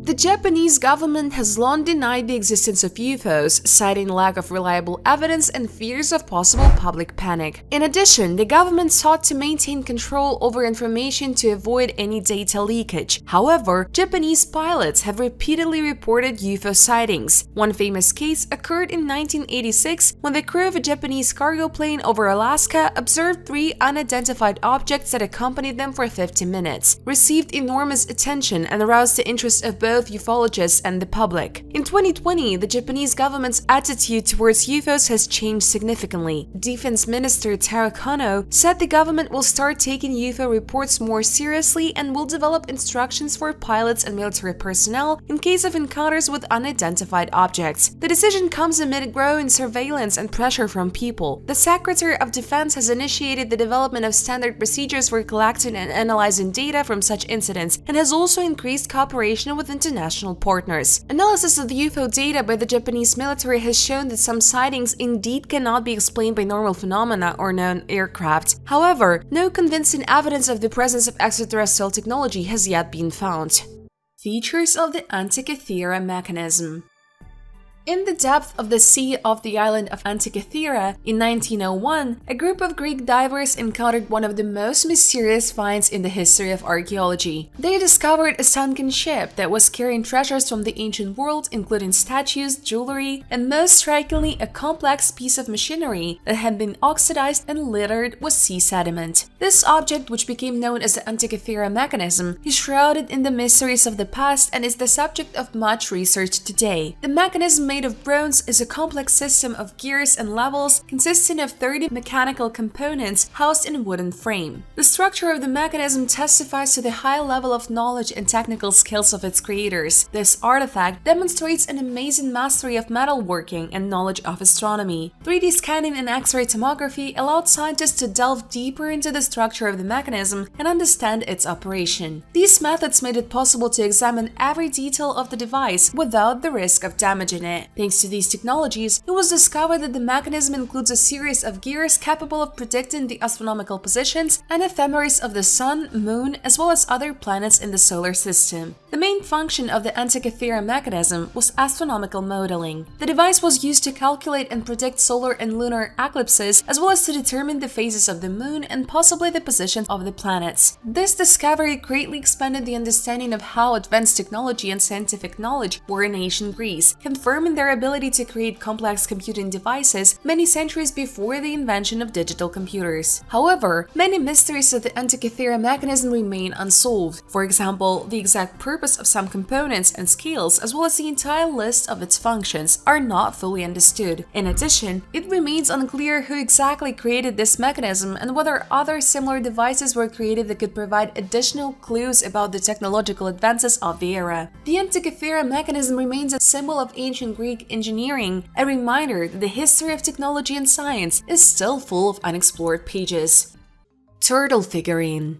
Speaker 1: The Japanese government has long denied the existence of UFOs, citing lack of reliable evidence and fears of possible public panic. In addition, the government sought to maintain control over information to avoid any data leakage. However, Japanese pilots have repeatedly reported UFO sightings. One famous case occurred in 1986 when the crew of a Japanese cargo plane over Alaska observed 3 unidentified objects that accompanied them for 50 minutes, received enormous attention, and aroused the interest of both ufologists and the public. In 2020, the Japanese government's attitude towards UFOs has changed significantly. Defense Minister Taro Kono said the government will start taking UFO reports more seriously and will develop instructions for pilots and military personnel in case of encounters with unidentified objects. The decision comes amid growing surveillance and pressure from people. The Secretary of Defense has initiated the development of standard procedures for collecting and analyzing data from such incidents and has also increased cooperation with international partners. Analysis of the UFO data by the Japanese military has shown that some sightings indeed cannot be explained by normal phenomena or known aircraft. However, no convincing evidence of the presence of extraterrestrial technology has yet been found. Features of the Antica mechanism. In the depth of the sea off the island of Antica in 1901, a group of Greek divers encountered one of the most mysterious finds in the history of archaeology. They discovered a sunken ship that was carrying treasures from the ancient world, including statues, jewelry, and most strikingly, a complex piece of machinery that had been oxidized and littered with sea sediment. This object, which became known as the Antikythera mechanism, is shrouded in the mysteries of the past and is the subject of much research today. The mechanism made of bronze is a complex system of gears and levels consisting of 30 mechanical components housed in a wooden frame. The structure of the mechanism testifies to the high level of knowledge and technical skills of its creators. This artifact demonstrates an amazing mastery of metalworking and knowledge of astronomy. 3D scanning and X-ray tomography allowed scientists to delve deeper into the structure of the mechanism and understand its operation. These methods made it possible to examine every detail of the device without the risk of damaging it. Thanks to these technologies, it was discovered that the mechanism includes a series of gears capable of predicting the astronomical positions and ephemeris of the Sun, Moon, as well as other planets in the solar system. The main function of the Antikythera mechanism was astronomical modeling. The device was used to calculate and predict solar and lunar eclipses, as well as to determine the phases of the Moon and possibly the position of the planets. This discovery greatly expanded the understanding of how advanced technology and scientific knowledge were in ancient Greece, confirming their ability to create complex computing devices many centuries before the invention of digital computers. However, many mysteries of the Antikythera mechanism remain unsolved. For example, the exact purpose of some components and scales, as well as the entire list of its functions, are not fully understood. In addition, it remains unclear who exactly created this mechanism and whether other similar devices were created that could provide additional clues about the technological advances of the era. The Antikythera mechanism remains a symbol of ancient Greek engineering, a reminder that the history of technology and science is still full of unexplored pages. Turtle figurine.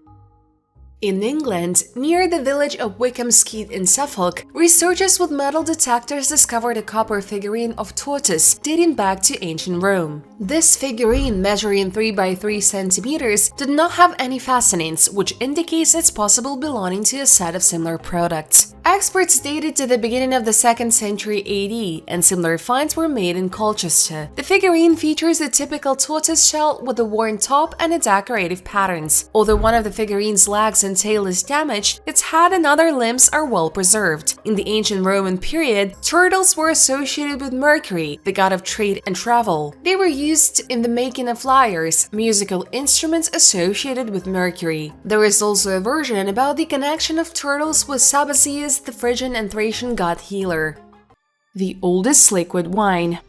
Speaker 1: In England, near the village of Wycombe in Suffolk, researchers with metal detectors discovered a copper figurine of tortoise dating back to ancient Rome. This figurine, measuring 3 by 3 centimeters, did not have any fastenings, which indicates its possible belonging to a set of similar products. Experts dated to the beginning of the 2nd century AD, and similar finds were made in Colchester. The figurine features a typical tortoise shell with a worn top and a decorative patterns. Although one of the figurine's legs and tail is damaged, its head and other limbs are well preserved. In the ancient Roman period, turtles were associated with Mercury, the god of trade and travel. They were used in the making of lyres, musical instruments associated with Mercury. There is also a version about the connection of turtles with Sabazius, the Phrygian and Thracian god healer. The oldest liquid wine.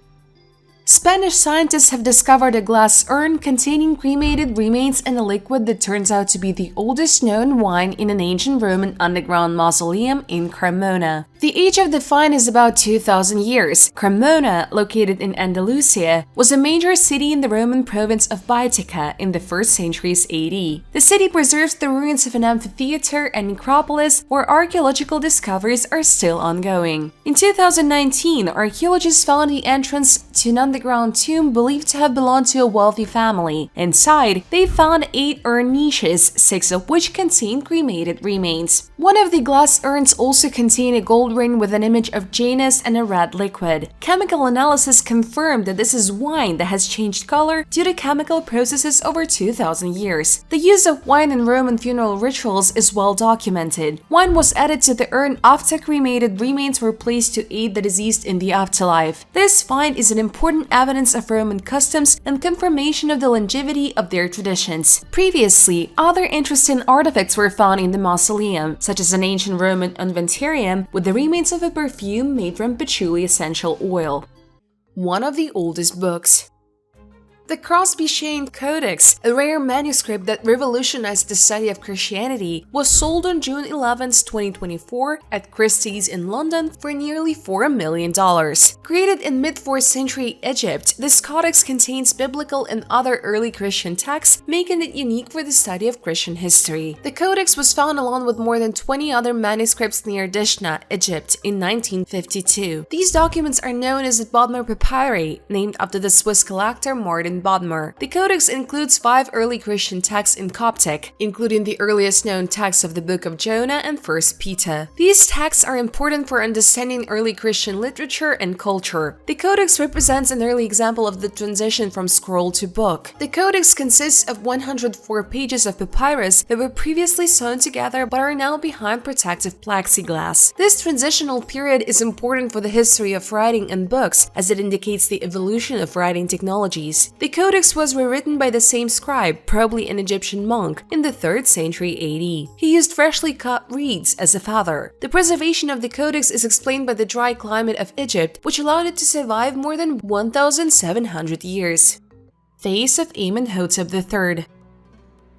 Speaker 1: Spanish scientists have discovered a glass urn containing cremated remains and a liquid that turns out to be the oldest known wine in an ancient Roman underground mausoleum in Cremona. The age of the find is about 2,000 years. Cremona, located in Andalusia, was a major city in the Roman province of Baetica in the 1st centuries AD. The city preserves the ruins of an amphitheater and necropolis where archaeological discoveries are still ongoing. In 2019, archaeologists found the entrance to an underground tomb believed to have belonged to a wealthy family. Inside, they found 8 urn niches, 6 of which contained cremated remains. One of the glass urns also contained a gold ring with an image of Janus and a red liquid. Chemical analysis confirmed that this is wine that has changed color due to chemical processes over 2,000 years. The use of wine in Roman funeral rituals is well documented. Wine was added to the urn after cremated remains were placed to aid the deceased in the afterlife. This find is an important evidence of Roman customs and confirmation of the longevity of their traditions. Previously, other interesting artifacts were found in the mausoleum, such as an ancient Roman inventarium with the remains of a perfume made from patchouli essential oil. One of the oldest books. The Crosby-Shane Codex, a rare manuscript that revolutionized the study of Christianity, was sold on June 11, 2024 at Christie's in London for nearly $4 million. Created in mid-4th century Egypt, this codex contains biblical and other early Christian texts, making it unique for the study of Christian history. The codex was found along with more than 20 other manuscripts near Dishna, Egypt, in 1952. These documents are known as the Bodmer Papyri, named after the Swiss collector Martin in Bodmer. The codex includes 5 early Christian texts in Coptic, including the earliest known texts of the Book of Jonah and 1 Peter. These texts are important for understanding early Christian literature and culture. The codex represents an early example of the transition from scroll to book. The codex consists of 104 pages of papyrus that were previously sewn together but are now behind protective plexiglass. This transitional period is important for the history of writing and books, as it indicates the evolution of writing technologies. The codex was rewritten by the same scribe, probably an Egyptian monk, in the 3rd century AD. He used freshly cut reeds as a feather. The preservation of the codex is explained by the dry climate of Egypt, which allowed it to survive more than 1,700 years. Face of Amenhotep III.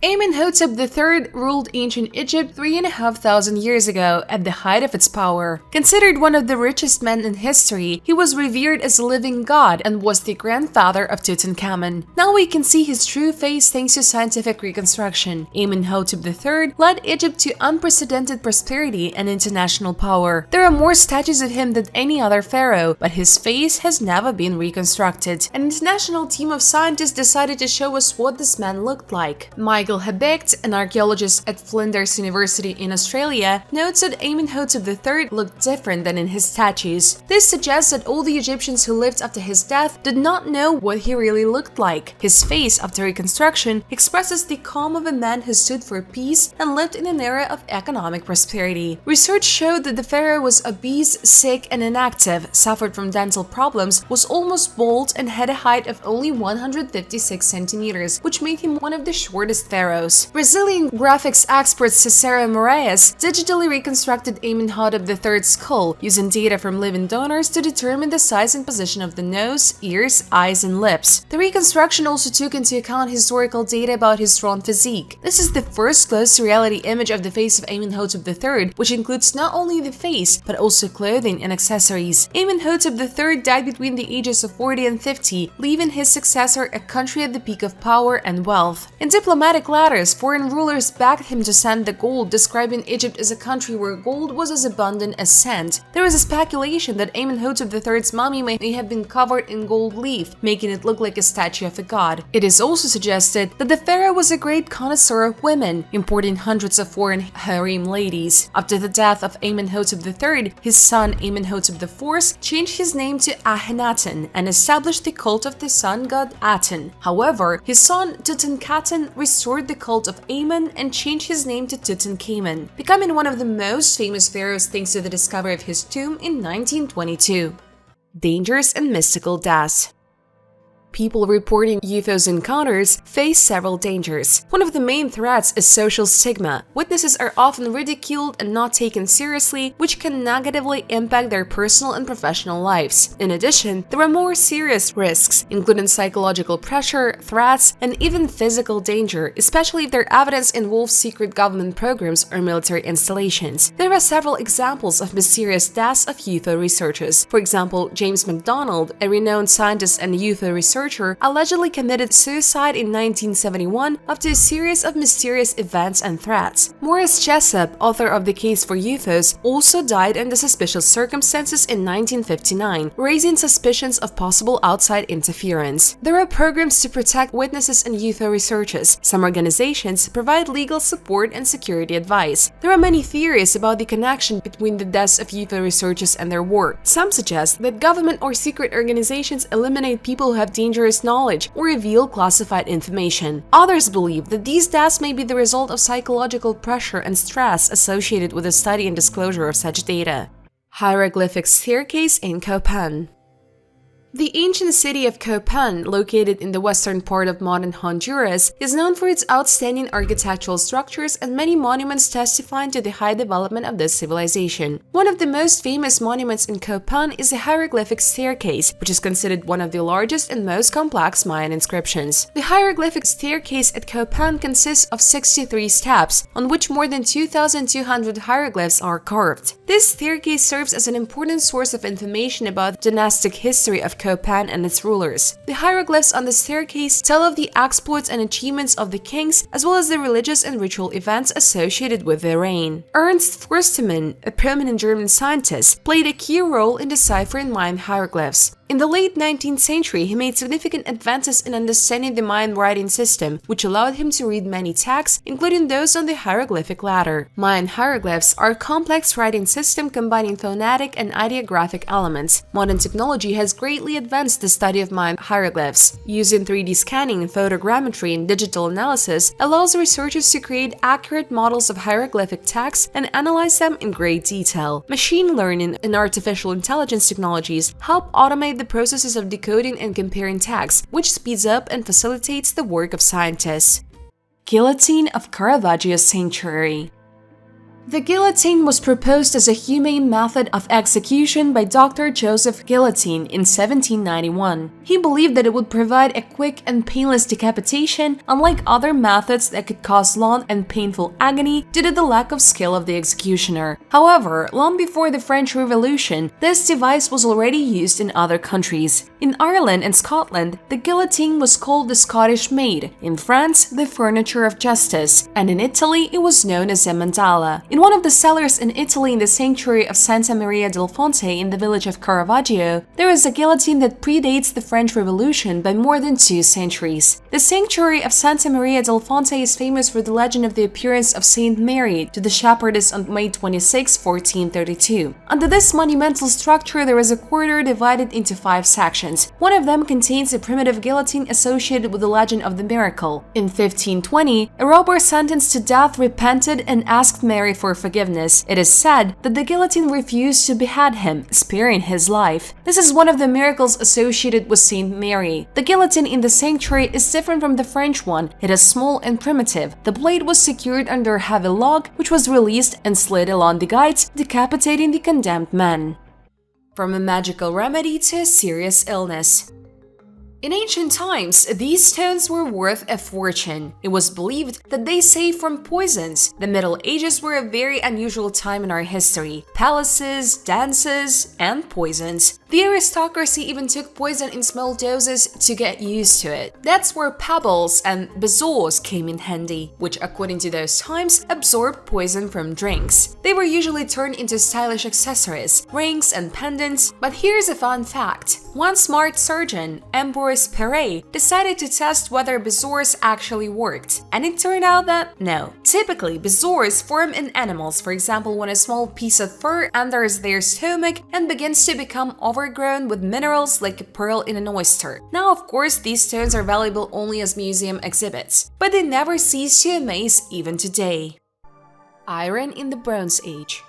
Speaker 1: Amenhotep III ruled ancient Egypt 3,500 years ago at the height of its power. Considered one of the richest men in history, he was revered as a living god and was the grandfather of Tutankhamun. Now we can see his true face thanks to scientific reconstruction. Amenhotep III led Egypt to unprecedented prosperity and international power. There are more statues of him than any other pharaoh, but his face has never been reconstructed. An international team of scientists decided to show us what this man looked like. Michael Habecht, an archaeologist at Flinders University in Australia, notes that Amenhotep III looked different than in his statues. This suggests that all the Egyptians who lived after his death did not know what he really looked like. His face, after reconstruction, expresses the calm of a man who stood for peace and lived in an era of economic prosperity. Research showed that the pharaoh was obese, sick, and inactive, suffered from dental problems, was almost bald, and had a height of only 156 centimeters, which made him one of the shortest pharaohs. Brazilian graphics expert Cesare Moraes digitally reconstructed Amenhotep III's skull using data from living donors to determine the size and position of the nose, ears, eyes, and lips. The reconstruction also took into account historical data about his drawn physique. This is the first close-to-reality image of the face of Amenhotep III, which includes not only the face, but also clothing and accessories. Amenhotep III died between the ages of 40 and 50, leaving his successor a country at the peak of power and wealth. In diplomatic letters, foreign rulers begged him to send the gold, describing Egypt as a country where gold was as abundant as sand. There is a speculation that Amenhotep III's mummy may have been covered in gold leaf, making it look like a statue of a god. It is also suggested that the pharaoh was a great connoisseur of women, importing hundreds of foreign harem ladies. After the death of Amenhotep III, his son Amenhotep IV changed his name to Akhenaten and established the cult of the sun god Aten. However, his son Tutankhaten restored the cult of Amen and changed his name to Tutankhamun, becoming one of the most famous pharaohs thanks to the discovery of his tomb in 1922. Dangerous and mystical deaths. People reporting UFOs encounters face several dangers. One of the main threats is social stigma. Witnesses are often ridiculed and not taken seriously, which can negatively impact their personal and professional lives. In addition, there are more serious risks, including psychological pressure, threats, and even physical danger, especially if their evidence involves secret government programs or military installations. There are several examples of mysterious deaths of UFO researchers. For example, James McDonald, a renowned scientist and UFO researcher, allegedly committed suicide in 1971 after a series of mysterious events and threats. Morris Jessup, author of The Case for UFOs, also died under suspicious circumstances in 1959, raising suspicions of possible outside interference. There are programs to protect witnesses and UFO researchers. Some organizations provide legal support and security advice. There are many theories about the connection between the deaths of UFO researchers and their work. Some suggest that government or secret organizations eliminate people who have dangerous knowledge or reveal classified information. Others believe that these deaths may be the result of psychological pressure and stress associated with the study and disclosure of such data. Hieroglyphic staircase in Copan. The ancient city of Copan, located in the western part of modern Honduras, is known for its outstanding architectural structures and many monuments testifying to the high development of this civilization. One of the most famous monuments in Copan is the hieroglyphic staircase, which is considered one of the largest and most complex Mayan inscriptions. The hieroglyphic staircase at Copan consists of 63 steps, on which more than 2,200 hieroglyphs are carved. This staircase serves as an important source of information about the dynastic history of of Copan and its rulers. The hieroglyphs on the staircase tell of the exploits and achievements of the kings, as well as the religious and ritual events associated with their reign. Ernst Forstemann, a prominent German scientist, played a key role in deciphering Mayan hieroglyphs. In the late 19th century, he made significant advances in understanding the Mayan writing system, which allowed him to read many texts, including those on the hieroglyphic ladder. Mayan hieroglyphs are a complex writing system combining phonetic and ideographic elements. Modern technology has greatly advanced the study of Mayan hieroglyphs. Using 3D scanning, photogrammetry, and digital analysis allows researchers to create accurate models of hieroglyphic texts and analyze them in great detail. Machine learning and artificial intelligence technologies help automate the processes of decoding and comparing texts, which speeds up and facilitates the work of scientists. Guillotine of Caravaggio Sanctuary. The guillotine was proposed as a humane method of execution by Dr. Joseph Guillotine in 1791. He believed that it would provide a quick and painless decapitation, unlike other methods that could cause long and painful agony due to the lack of skill of the executioner. However, long before the French Revolution, this device was already used in other countries. In Ireland and Scotland, the guillotine was called the Scottish maid, in France, the furniture of justice, and in Italy it was known as a mandala. In one of the cellars in Italy in the sanctuary of Santa Maria del Fonte in the village of Caravaggio, there is a guillotine that predates the French Revolution by more than 2 centuries. The sanctuary of Santa Maria del Fonte is famous for the legend of the appearance of Saint Mary to the shepherdess on May 26, 1432. Under this monumental structure, there is a corridor divided into 5 sections. One of them contains a primitive guillotine associated with the legend of the miracle. In 1520, a robber sentenced to death repented and asked Mary for forgiveness. It is said that the guillotine refused to behead him, sparing his life. This is one of the miracles associated with Saint Mary. The guillotine in the sanctuary is different from the French one. It is small and primitive. The blade was secured under a heavy log, which was released and slid along the guides, decapitating the condemned men. From a magical remedy to a serious illness. In ancient times, these stones were worth a fortune. It was believed that they saved from poisons. The Middle Ages were a very unusual time in our history. Palaces, dances, and poisons. The aristocracy even took poison in small doses to get used to it. That's where pebbles and bizors came in handy, which according to those times, absorbed poison from drinks. They were usually turned into stylish accessories, rings and pendants, but here's a fun fact. One smart surgeon, Emperor Perret, decided to test whether bizors actually worked, and it turned out that no. Typically, bizors form in animals, for example when a small piece of fur enters their stomach and begins to become overgrown with minerals like a pearl in an oyster. Now, of course, these stones are valuable only as museum exhibits, but they never cease to amaze even today. Iron in the Bronze Age.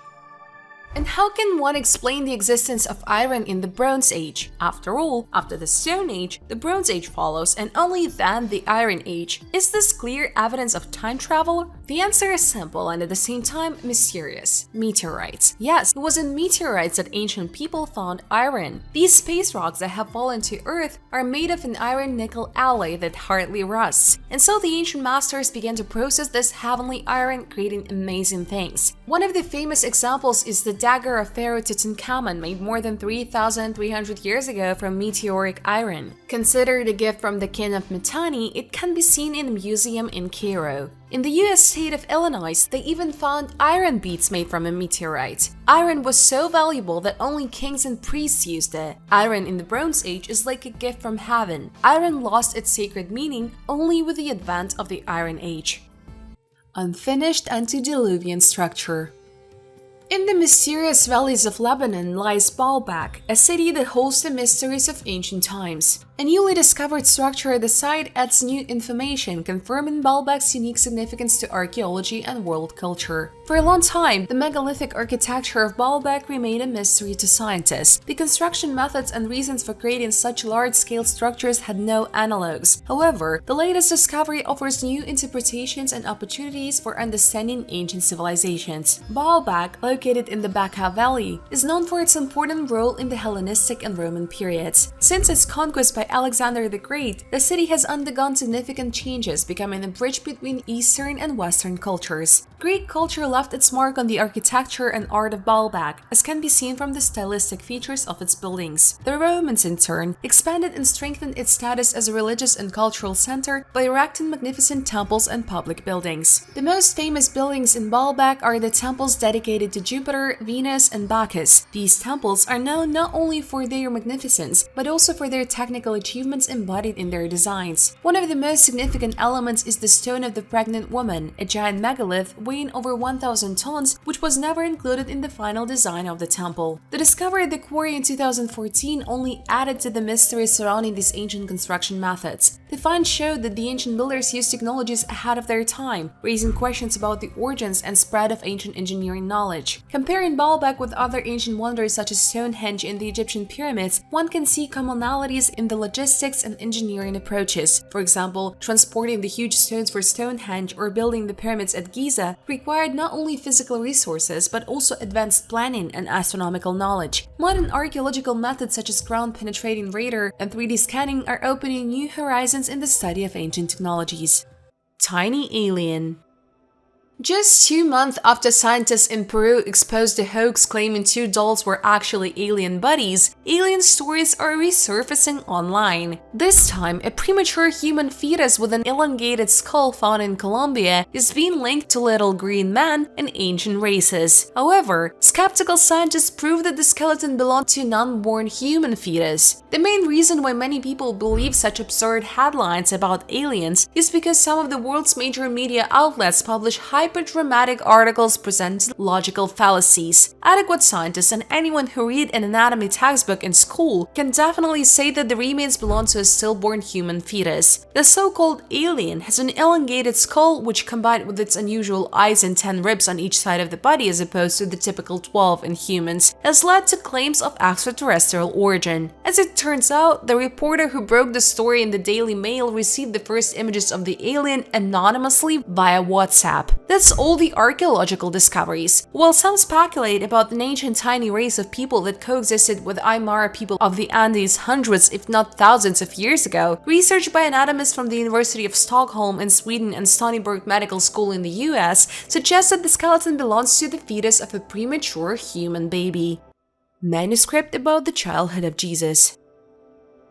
Speaker 1: And how can one explain the existence of iron in the Bronze Age? After all, after the Stone Age, the Bronze Age follows, and only then the Iron Age. Is this clear evidence of time travel? The answer is simple and at the same time mysterious. Meteorites. Yes, it was in meteorites that ancient people found iron. These space rocks that have fallen to Earth are made of an iron-nickel alloy that hardly rusts. And so the ancient masters began to process this heavenly iron, creating amazing things. One of the famous examples is the dagger of Pharaoh Tutankhamun, made more than 3,300 years ago from meteoric iron. Considered a gift from the king of Mitanni, it can be seen in a museum in Cairo. In the US state of Illinois, they even found iron beads made from a meteorite. Iron was so valuable that only kings and priests used it. Iron in the Bronze Age is like a gift from heaven. Iron lost its sacred meaning only with the advent of the Iron Age. Unfinished antediluvian structure. In the mysterious valleys of Lebanon lies Baalbek, a city that holds the mysteries of ancient times. A newly discovered structure at the site adds new information, confirming Baalbek's unique significance to archaeology and world culture. For a long time, the megalithic architecture of Baalbek remained a mystery to scientists. The construction methods and reasons for creating such large-scale structures had no analogues. However, the latest discovery offers new interpretations and opportunities for understanding ancient civilizations. Baalbek, located in the Bekaa Valley, is known for its important role in the Hellenistic and Roman periods. Since its conquest by Alexander the Great, the city has undergone significant changes, becoming a bridge between Eastern and Western cultures. Greek culture left its mark on the architecture and art of Baalbek, as can be seen from the stylistic features of its buildings. The Romans, in turn, expanded and strengthened its status as a religious and cultural center by erecting magnificent temples and public buildings. The most famous buildings in Baalbek are the temples dedicated to Jupiter, Venus, and Bacchus. These temples are known not only for their magnificence, but also for their technical achievements embodied in their designs. One of the most significant elements is the Stone of the Pregnant Woman, a giant megalith weighing over 1,000 tons, which was never included in the final design of the temple. The discovery of the quarry in 2014 only added to the mystery surrounding these ancient construction methods. The find showed that the ancient builders used technologies ahead of their time, raising questions about the origins and spread of ancient engineering knowledge. Comparing Baalbek with other ancient wonders such as Stonehenge and the Egyptian pyramids, one can see commonalities in the logistics and engineering approaches. For example, transporting the huge stones for Stonehenge or building the pyramids at Giza required not only physical resources but also advanced planning and astronomical knowledge. Modern archaeological methods such as ground-penetrating radar and 3D scanning are opening new horizons in the study of ancient technologies. Tiny alien. Just 2 months after scientists in Peru exposed the hoax claiming 2 dolls were actually alien buddies, alien stories are resurfacing online. This time, a premature human fetus with an elongated skull found in Colombia is being linked to little green men and ancient races. However, skeptical scientists prove that the skeleton belonged to an unborn human fetus. The main reason why many people believe such absurd headlines about aliens is because some of the world's major media outlets publish hyper-dramatic articles presenting logical fallacies. Adequate scientists and anyone who read an anatomy textbook in school can definitely say that the remains belong to a stillborn human fetus. The so-called alien has an elongated skull which, combined with its unusual eyes and 10 ribs on each side of the body as opposed to the typical 12 in humans, has led to claims of extraterrestrial origin. As it turns out, the reporter who broke the story in the Daily Mail received the first images of the alien anonymously via WhatsApp. That's all the archaeological discoveries. While some speculate about an ancient tiny race of people that coexisted with Aymara people of the Andes hundreds if not thousands of years ago, research by anatomists from the University of Stockholm in Sweden and Stony Brook Medical School in the US suggests that the skeleton belongs to the fetus of a premature human baby. Manuscript about the childhood of Jesus.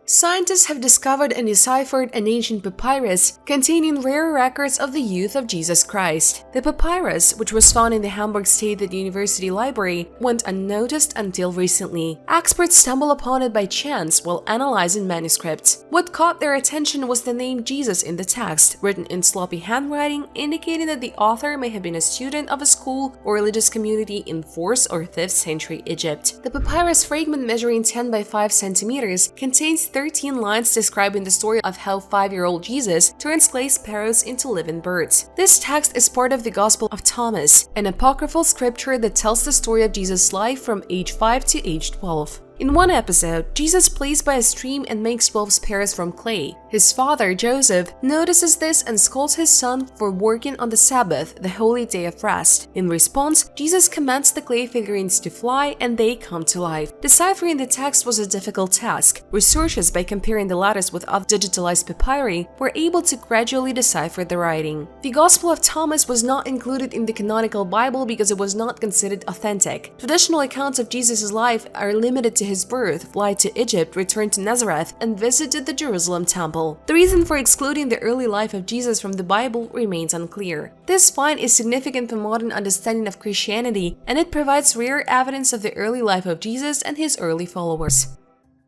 Speaker 1: Scientists have discovered and deciphered an ancient papyrus containing rare records of the youth of Jesus Christ. The papyrus, which was found in the Hamburg State University Library, went unnoticed until recently. Experts stumbled upon it by chance while analyzing manuscripts. What caught their attention was the name Jesus in the text, written in sloppy handwriting, indicating that the author may have been a student of a school or religious community in 4th or 5th century Egypt. The papyrus fragment, measuring 10 by 5 centimeters, contains 13 lines describing the story of how 5-year-old Jesus turns clay sparrows into living birds. This text is part of the Gospel of Thomas, an apocryphal scripture that tells the story of Jesus' life from age 5 to age 12. In one episode, Jesus plays by a stream and makes 12 sparrows from clay. His father, Joseph, notices this and scolds his son for working on the Sabbath, the holy day of rest. In response, Jesus commands the clay figurines to fly and they come to life. Deciphering the text was a difficult task. Researchers, by comparing the letters with other digitalized papyri, were able to gradually decipher the writing. The Gospel of Thomas was not included in the canonical Bible because it was not considered authentic. Traditional accounts of Jesus' life are limited to his birth, flight to Egypt, return to Nazareth, and visit to the Jerusalem temple. The reason for excluding the early life of Jesus from the Bible remains unclear. This find is significant for modern understanding of Christianity, and it provides rare evidence of the early life of Jesus and his early followers.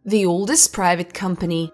Speaker 1: The oldest private company.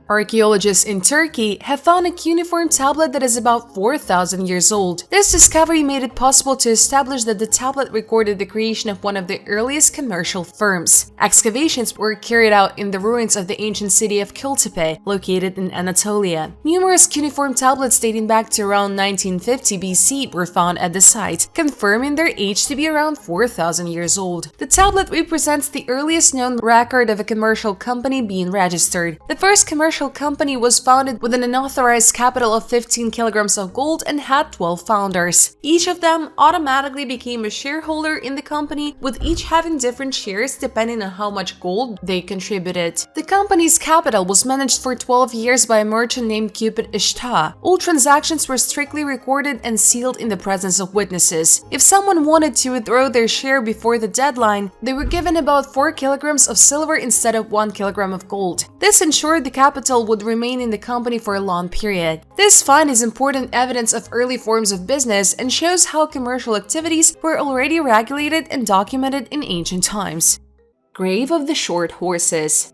Speaker 1: Archaeologists in Turkey have found a cuneiform tablet that is about 4,000 years old. This discovery made it possible to establish that the tablet recorded the creation of one of the earliest commercial firms. Excavations were carried out in the ruins of the ancient city of Kültepe, located in Anatolia. Numerous cuneiform tablets dating back to around 1950 BC were found at the site, confirming their age to be around 4,000 years old. The tablet represents the earliest known record of a commercial company being registered. The first commercial commercial company was founded with an unauthorized capital of 15 kilograms of gold and had 12 founders. Each of them automatically became a shareholder in the company, with each having different shares depending on how much gold they contributed. The company's capital was managed for 12 years by a merchant named Cupid Ishtar. All transactions were strictly recorded and sealed in the presence of witnesses. If someone wanted to withdraw their share before the deadline, they were given about 4 kilograms of silver instead of 1 kilogram of gold. This ensured the capital would remain in the company for a long period. This find is important evidence of early forms of business and shows how commercial activities were already regulated and documented in ancient times. Grave of the Short Horses.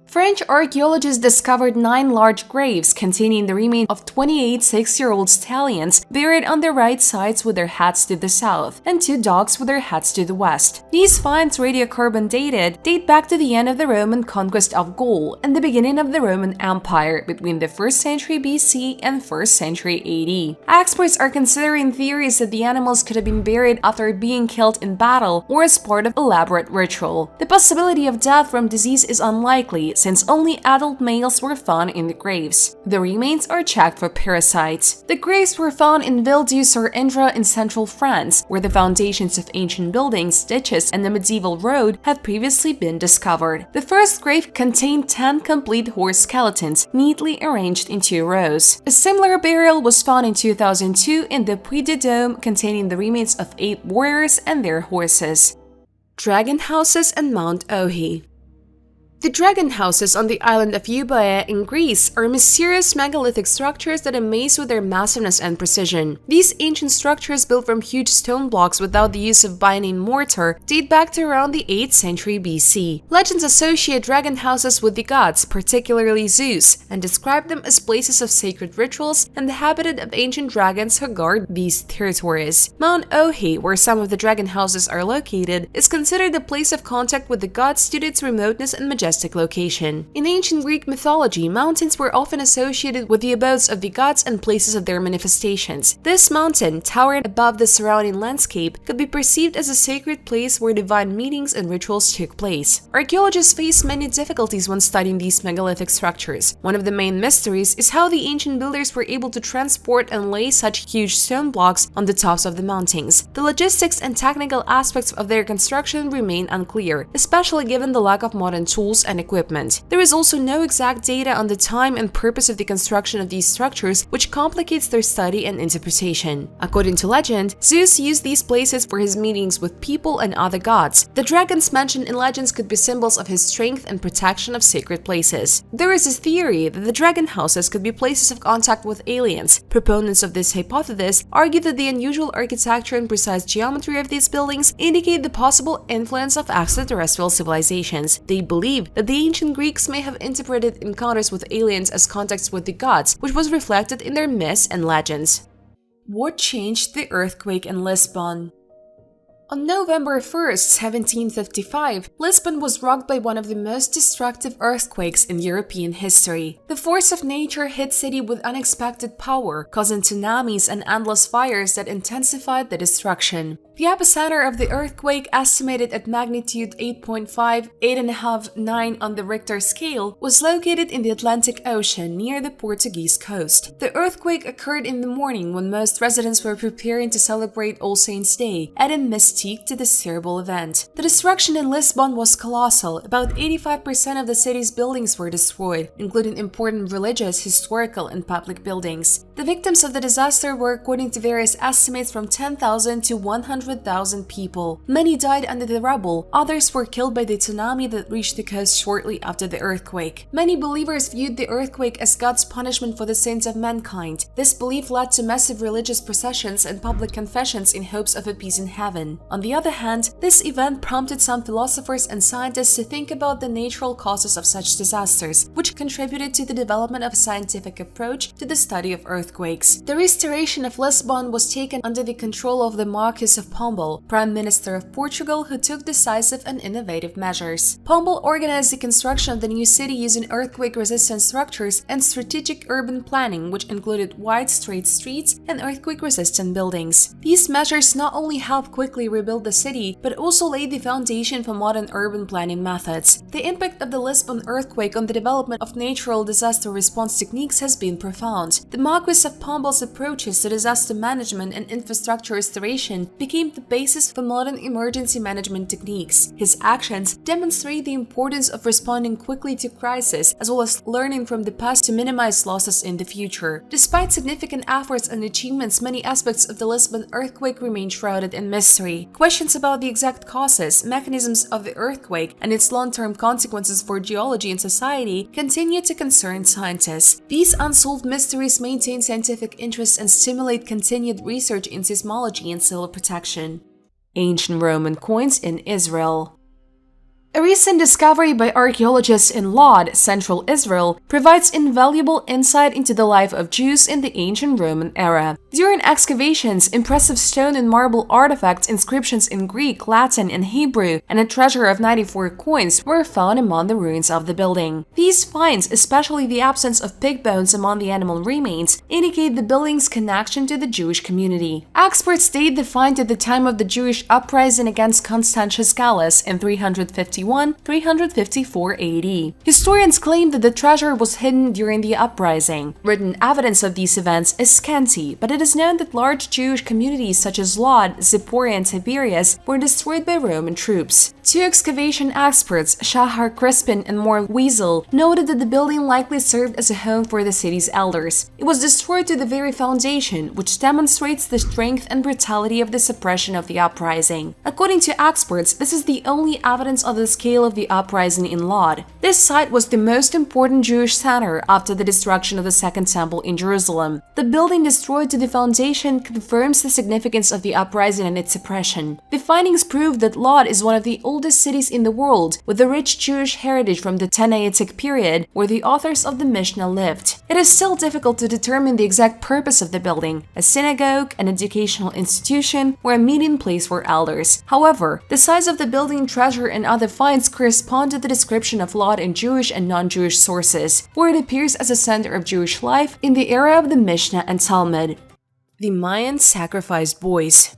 Speaker 1: French archaeologists discovered 9 large graves containing the remains of 28 6-year-old stallions buried on their right sides with their heads to the south, and 2 dogs with their heads to the west. These finds, radiocarbon dated, date back to the end of the Roman conquest of Gaul and the beginning of the Roman Empire between the 1st century BC and 1st century AD. Experts are considering theories that the animals could have been buried after being killed in battle or as part of elaborate ritual. The possibility of death from disease is unlikely, since only adult males were found in the graves. The remains are checked for parasites. The graves were found in Ville-du-sur-Indre in central France, where the foundations of ancient buildings, ditches, and the medieval road had previously been discovered. The first grave contained 10 complete horse skeletons, neatly arranged in 2 rows. A similar burial was found in 2002 in the Puy-de-Dôme, containing the remains of 8 warriors and their horses. Dragon houses and Mount Ohi. The dragon houses on the island of Euboea in Greece are mysterious megalithic structures that amaze with their massiveness and precision. These ancient structures, built from huge stone blocks without the use of binding mortar, date back to around the 8th century BC. Legends associate dragon houses with the gods, particularly Zeus, and describe them as places of sacred rituals and the habitat of ancient dragons who guard these territories. Mount Ohi, where some of the dragon houses are located, is considered a place of contact with the gods due to its remoteness and majestic location. In ancient Greek mythology, mountains were often associated with the abodes of the gods and places of their manifestations. This mountain, towering above the surrounding landscape, could be perceived as a sacred place where divine meetings and rituals took place. Archaeologists face many difficulties when studying these megalithic structures. One of the main mysteries is how the ancient builders were able to transport and lay such huge stone blocks on the tops of the mountains. The logistics and technical aspects of their construction remain unclear, especially given the lack of modern tools and equipment. There is also no exact data on the time and purpose of the construction of these structures, which complicates their study and interpretation. According to legend, Zeus used these places for his meetings with people and other gods. The dragons mentioned in legends could be symbols of his strength and protection of sacred places. There is a theory that the dragon houses could be places of contact with aliens. Proponents of this hypothesis argue that the unusual architecture and precise geometry of these buildings indicate the possible influence of extraterrestrial civilizations. They believe that the ancient Greeks may have interpreted encounters with aliens as contacts with the gods, which was reflected in their myths and legends. What changed the earthquake in Lisbon? On November 1st, 1755, Lisbon was rocked by one of the most destructive earthquakes in European history. The force of nature hit the city with unexpected power, causing tsunamis and endless fires that intensified the destruction. The epicenter of the earthquake, estimated at magnitude 8.5, 8.5, 9 on the Richter scale, was located in the Atlantic Ocean near the Portuguese coast. The earthquake occurred in the morning when most residents were preparing to celebrate All Saints' Day, adding mystique to this terrible event. The destruction in Lisbon was colossal. About 85% of the city's buildings were destroyed, including important religious, historical, and public buildings. The victims of the disaster were, according to various estimates, from 10,000 to 100,000 people. Many died under the rubble, others were killed by the tsunami that reached the coast shortly after the earthquake. Many believers viewed the earthquake as God's punishment for the sins of mankind. This belief led to massive religious processions and public confessions in hopes of a peace in heaven. On the other hand, this event prompted some philosophers and scientists to think about the natural causes of such disasters, which contributed to the development of a scientific approach to the study of earthquakes. The restoration of Lisbon was taken under the control of the Marquis of Pompei, Prime Minister of Portugal, who took decisive and innovative measures. Pompei organized the construction of the new city using earthquake-resistant structures and strategic urban planning, which included wide, straight streets and earthquake-resistant buildings. These measures not only helped quickly rebuild the city, but also laid the foundation for modern urban planning methods. The impact of the Lisbon earthquake on the development of natural disaster response techniques has been profound. The Marquis of Pompei's approaches to disaster management and infrastructure restoration became the basis for modern emergency management techniques. His actions demonstrate the importance of responding quickly to crisis, as well as learning from the past to minimize losses in the future. Despite significant efforts and achievements, many aspects of the Lisbon earthquake remain shrouded in mystery. Questions about the exact causes, mechanisms of the earthquake, and its long-term consequences for geology and society continue to concern scientists. These unsolved mysteries maintain scientific interest and stimulate continued research in seismology and soil protection. Ancient Roman coins in Israel. A recent discovery by archaeologists in Lod, central Israel, provides invaluable insight into the life of Jews in the ancient Roman era. During excavations, impressive stone and marble artifacts, inscriptions in Greek, Latin, and Hebrew, and a treasure of 94 coins were found among the ruins of the building. These finds, especially the absence of pig bones among the animal remains, indicate the building's connection to the Jewish community. Experts date the find to the time of the Jewish uprising against Constantius Gallus in 354 AD. Historians claim that the treasure was hidden during the uprising. Written evidence of these events is scanty, but it is known that large Jewish communities such as Lod, Zipporah, and Tiberias were destroyed by Roman troops. Two excavation experts, Shahar Crispin and Moore Wiesel, noted that the building likely served as a home for the city's elders. It was destroyed to the very foundation, which demonstrates the strength and brutality of the suppression of the uprising. According to experts, this is the only evidence of the scale of the uprising in Lod. This site was the most important Jewish center after the destruction of the Second Temple in Jerusalem. The building destroyed to the foundation confirms the significance of the uprising and its suppression. The findings prove that Lod is one of the oldest cities in the world, with a rich Jewish heritage from the Tannaitic period, where the authors of the Mishnah lived. It is still difficult to determine the exact purpose of the building, a synagogue, an educational institution, or a meeting place for elders. However, the size of the building, treasure, and other finds correspond to the description of Lod in Jewish and non-Jewish sources, where it appears as a center of Jewish life in the era of the Mishnah and Talmud. The Mayans sacrificed boys.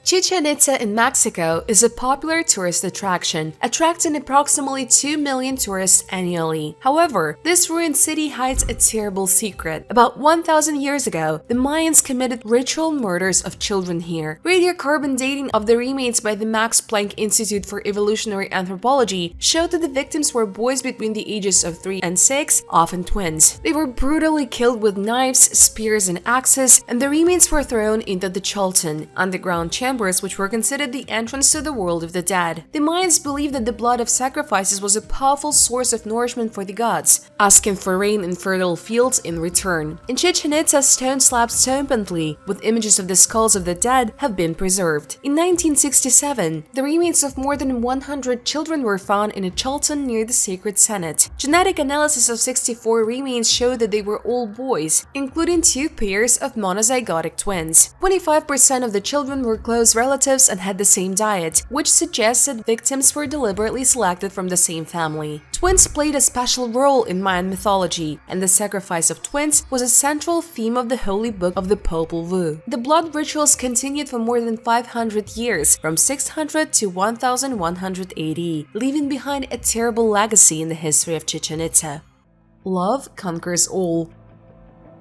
Speaker 1: Chichen Itza in Mexico is a popular tourist attraction, attracting approximately 2 million tourists annually. However, this ruined city hides a terrible secret. About 1,000 years ago, the Mayans committed ritual murders of children here. Radiocarbon dating of the remains by the Max Planck Institute for Evolutionary Anthropology showed that the victims were boys between the ages of 3 and 6, often twins. They were brutally killed with knives, spears, and axes, and the remains were thrown into the Cholton, underground chambers which were considered the entrance to the world of the dead. The Mayans believed that the blood of sacrifices was a powerful source of nourishment for the gods, asking for rain and fertile fields in return. In Chichen Itza, stone slabs triumphantly, with images of the skulls of the dead, have been preserved. In 1967, the remains of more than 100 children were found in a Cholton near the Sacred Senate. Genetic analysis of 64 remains showed that they were all boys, including 2 pairs of monozygotic twins. 25% of the children were close relatives and had the same diet, which suggests that victims were deliberately selected from the same family. Twins played a special role in Mayan mythology, and the sacrifice of twins was a central theme of the holy book of the Popol Vuh. The blood rituals continued for more than 500 years, from 600 to 1100 AD, leaving behind a terrible legacy in the history of Chichen Itza. Love conquers all.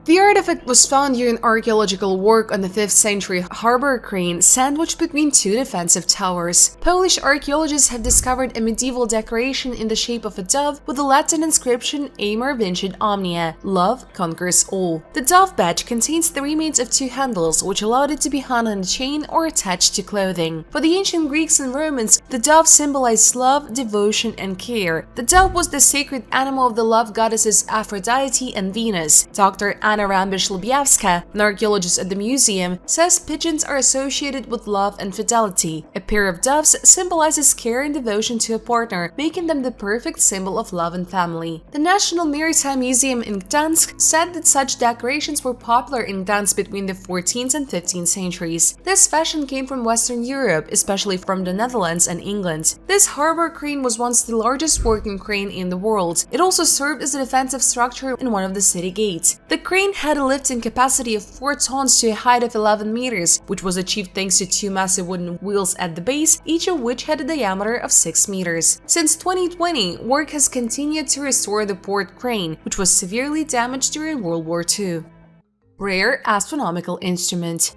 Speaker 1: The artifact was found during archaeological work on the 5th century harbor crane sandwiched between 2 defensive towers. Polish archaeologists have discovered a medieval decoration in the shape of a dove with the Latin inscription Amor vincit omnia, love conquers all. The dove badge contains the remains of 2 handles, which allowed it to be hung on a chain or attached to clothing. For the ancient Greeks and Romans, the dove symbolized love, devotion, and care. The dove was the sacred animal of the love goddesses Aphrodite and Venus. Dr. Anna Rambish-Lubiavska, an archaeologist at the museum, says pigeons are associated with love and fidelity. A pair of doves symbolizes care and devotion to a partner, making them the perfect symbol of love and family. The National Maritime Museum in Gdansk said that such decorations were popular in Gdansk between the 14th and 15th centuries. This fashion came from Western Europe, especially from the Netherlands and England. This harbor crane was once the largest working crane in the world. It also served as a defensive structure in one of the city gates. The crane had a lifting capacity of 4 tons to a height of 11 meters, which was achieved thanks to 2 massive wooden wheels at the base, each of which had a diameter of 6 meters. Since 2020, work has continued to restore the port crane, which was severely damaged during World War II. Rare astronomical instrument.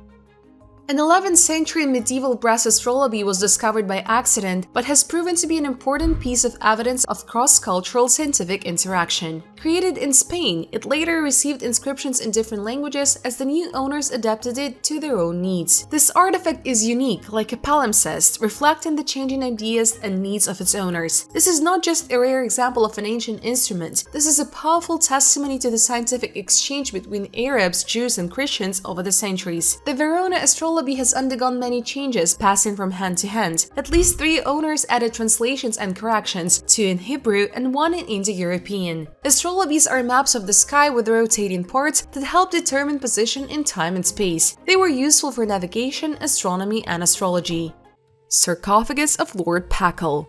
Speaker 1: An 11th century medieval brass astrolabe was discovered by accident, but has proven to be an important piece of evidence of cross-cultural scientific interaction. Created in Spain, it later received inscriptions in different languages as the new owners adapted it to their own needs. This artifact is unique, like a palimpsest, reflecting the changing ideas and needs of its owners. This is not just a rare example of an ancient instrument, this is a powerful testimony to the scientific exchange between Arabs, Jews, and Christians over the centuries. The Verona astrolabe has undergone many changes, passing from hand to hand. At least 3 owners added translations and corrections, 2 in Hebrew and 1 in Indo-European. Astrolabes are maps of the sky with rotating parts that help determine position in time and space. They were useful for navigation, astronomy, and astrology. Sarcophagus of Lord Pakal.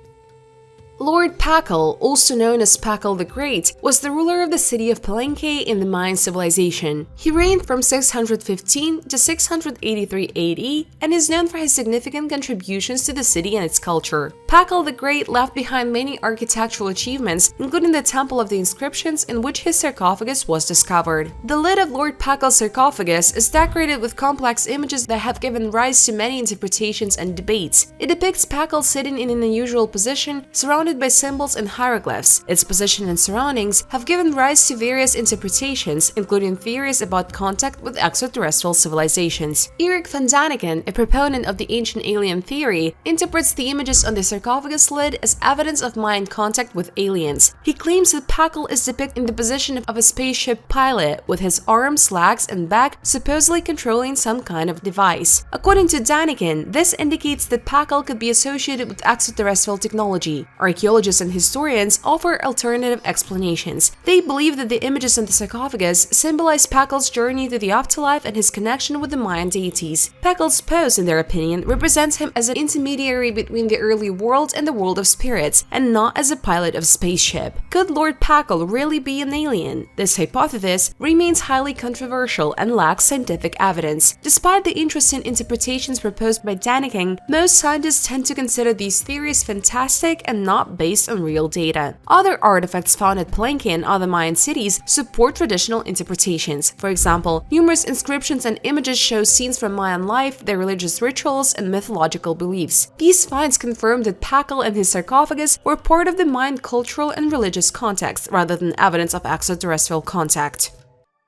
Speaker 1: Lord Pakal, also known as Pakal the Great, was the ruler of the city of Palenque in the Mayan civilization. He reigned from 615 to 683 AD and is known for his significant contributions to the city and its culture. Pakal the Great left behind many architectural achievements, including the Temple of the Inscriptions, in which his sarcophagus was discovered. The lid of Lord Pakal's sarcophagus is decorated with complex images that have given rise to many interpretations and debates. It depicts Pakal sitting in an unusual position, surrounded by symbols and hieroglyphs. Its position and surroundings have given rise to various interpretations, including theories about contact with extraterrestrial civilizations. Erik van Daniken, a proponent of the ancient alien theory, interprets the images on the sarcophagus lid as evidence of Mayan contact with aliens. He claims that Pakal is depicted in the position of a spaceship pilot, with his arms, legs, and back supposedly controlling some kind of device. According to Daniken, this indicates that Pakal could be associated with extraterrestrial technology. Archaeologists and historians offer alternative explanations. They believe that the images on the sarcophagus symbolize Pakal's journey to the afterlife and his connection with the Mayan deities. Pakal's pose, in their opinion, represents him as an intermediary between the early world and the world of spirits, and not as a pilot of a spaceship. Could Lord Pakal really be an alien? This hypothesis remains highly controversial and lacks scientific evidence. Despite the interesting interpretations proposed by Daniken, most scientists tend to consider these theories fantastic and not based on real data. Other artifacts found at Palenque and other Mayan cities support traditional interpretations. For example, numerous inscriptions and images show scenes from Mayan life, their religious rituals, and mythological beliefs. These finds confirm that Pakal and his sarcophagus were part of the Mayan cultural and religious context, rather than evidence of extraterrestrial contact.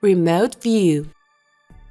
Speaker 1: Remote view.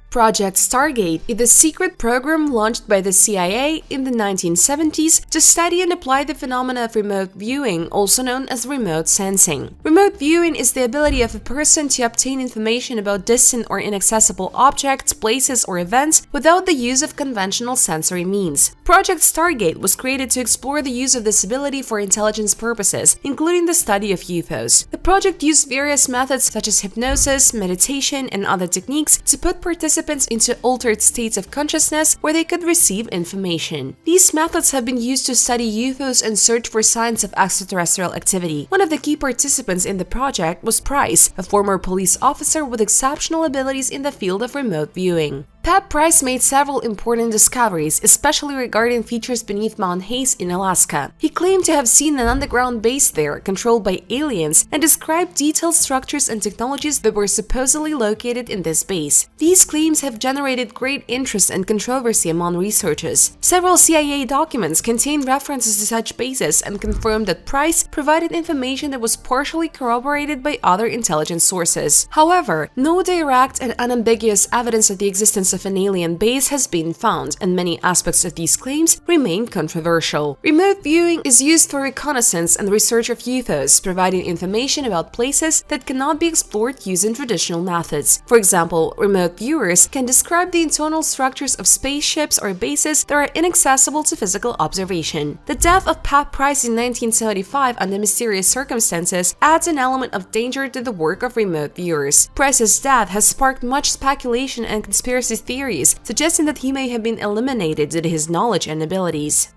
Speaker 1: Project Stargate is a secret program launched by the CIA in the 1970s to study and apply the phenomena of remote viewing, also known as remote sensing. Remote viewing is the ability of a person to obtain information about distant or inaccessible objects, places, or events without the use of conventional sensory means. Project Stargate was created to explore the use of this ability for intelligence purposes, including the study of UFOs. The project used various methods such as hypnosis, meditation, and other techniques to put participants into altered states of consciousness where they could receive information. These methods have been used to study UFOs and search for signs of extraterrestrial activity. One of the key participants in the project was Price, a former police officer with exceptional abilities in the field of remote viewing. Pat Price made several important discoveries, especially regarding features beneath Mount Hayes in Alaska. He claimed to have seen an underground base there, controlled by aliens, and described detailed structures and technologies that were supposedly located in this base. These claims have generated great interest and controversy among researchers. Several CIA documents contain references to such bases and confirmed that Price provided information that was partially corroborated by other intelligence sources. However, no direct and unambiguous evidence of the existence of an alien base has been found, and many aspects of these claims remain controversial. Remote viewing is used for reconnaissance and research of UFOs, providing information about places that cannot be explored using traditional methods. For example, remote viewers can describe the internal structures of spaceships or bases that are inaccessible to physical observation. The death of Pat Price in 1975 under mysterious circumstances adds an element of danger to the work of remote viewers. Price's death has sparked much speculation and conspiracy theories, suggesting that he may have been eliminated due to his knowledge and abilities.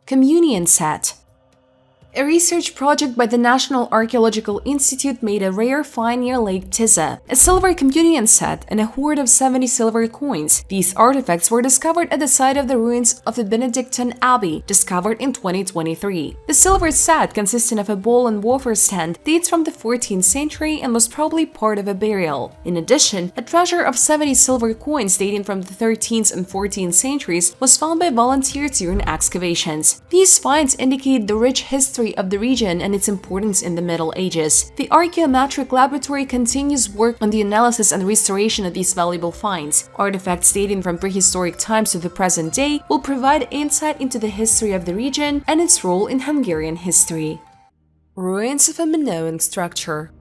Speaker 1: Communion set. A research project by the National Archaeological Institute made a rare find near Lake Tizza, a silver communion set and a hoard of 70 silver coins. These artifacts were discovered at the site of the ruins of the Benedictine Abbey, discovered in 2023. The silver set, consisting of a bowl and wafer stand, dates from the 14th century and was probably part of a burial. In addition, a treasure of 70 silver coins dating from the 13th and 14th centuries was found by volunteers during excavations. These finds indicate the rich history of the region and its importance in the Middle Ages. The Archaeometric Laboratory continues work on the analysis and restoration of these valuable finds. Artifacts dating from prehistoric times to the present day will provide insight into the history of the region and its role in Hungarian history. Ruins of a Minoan structure.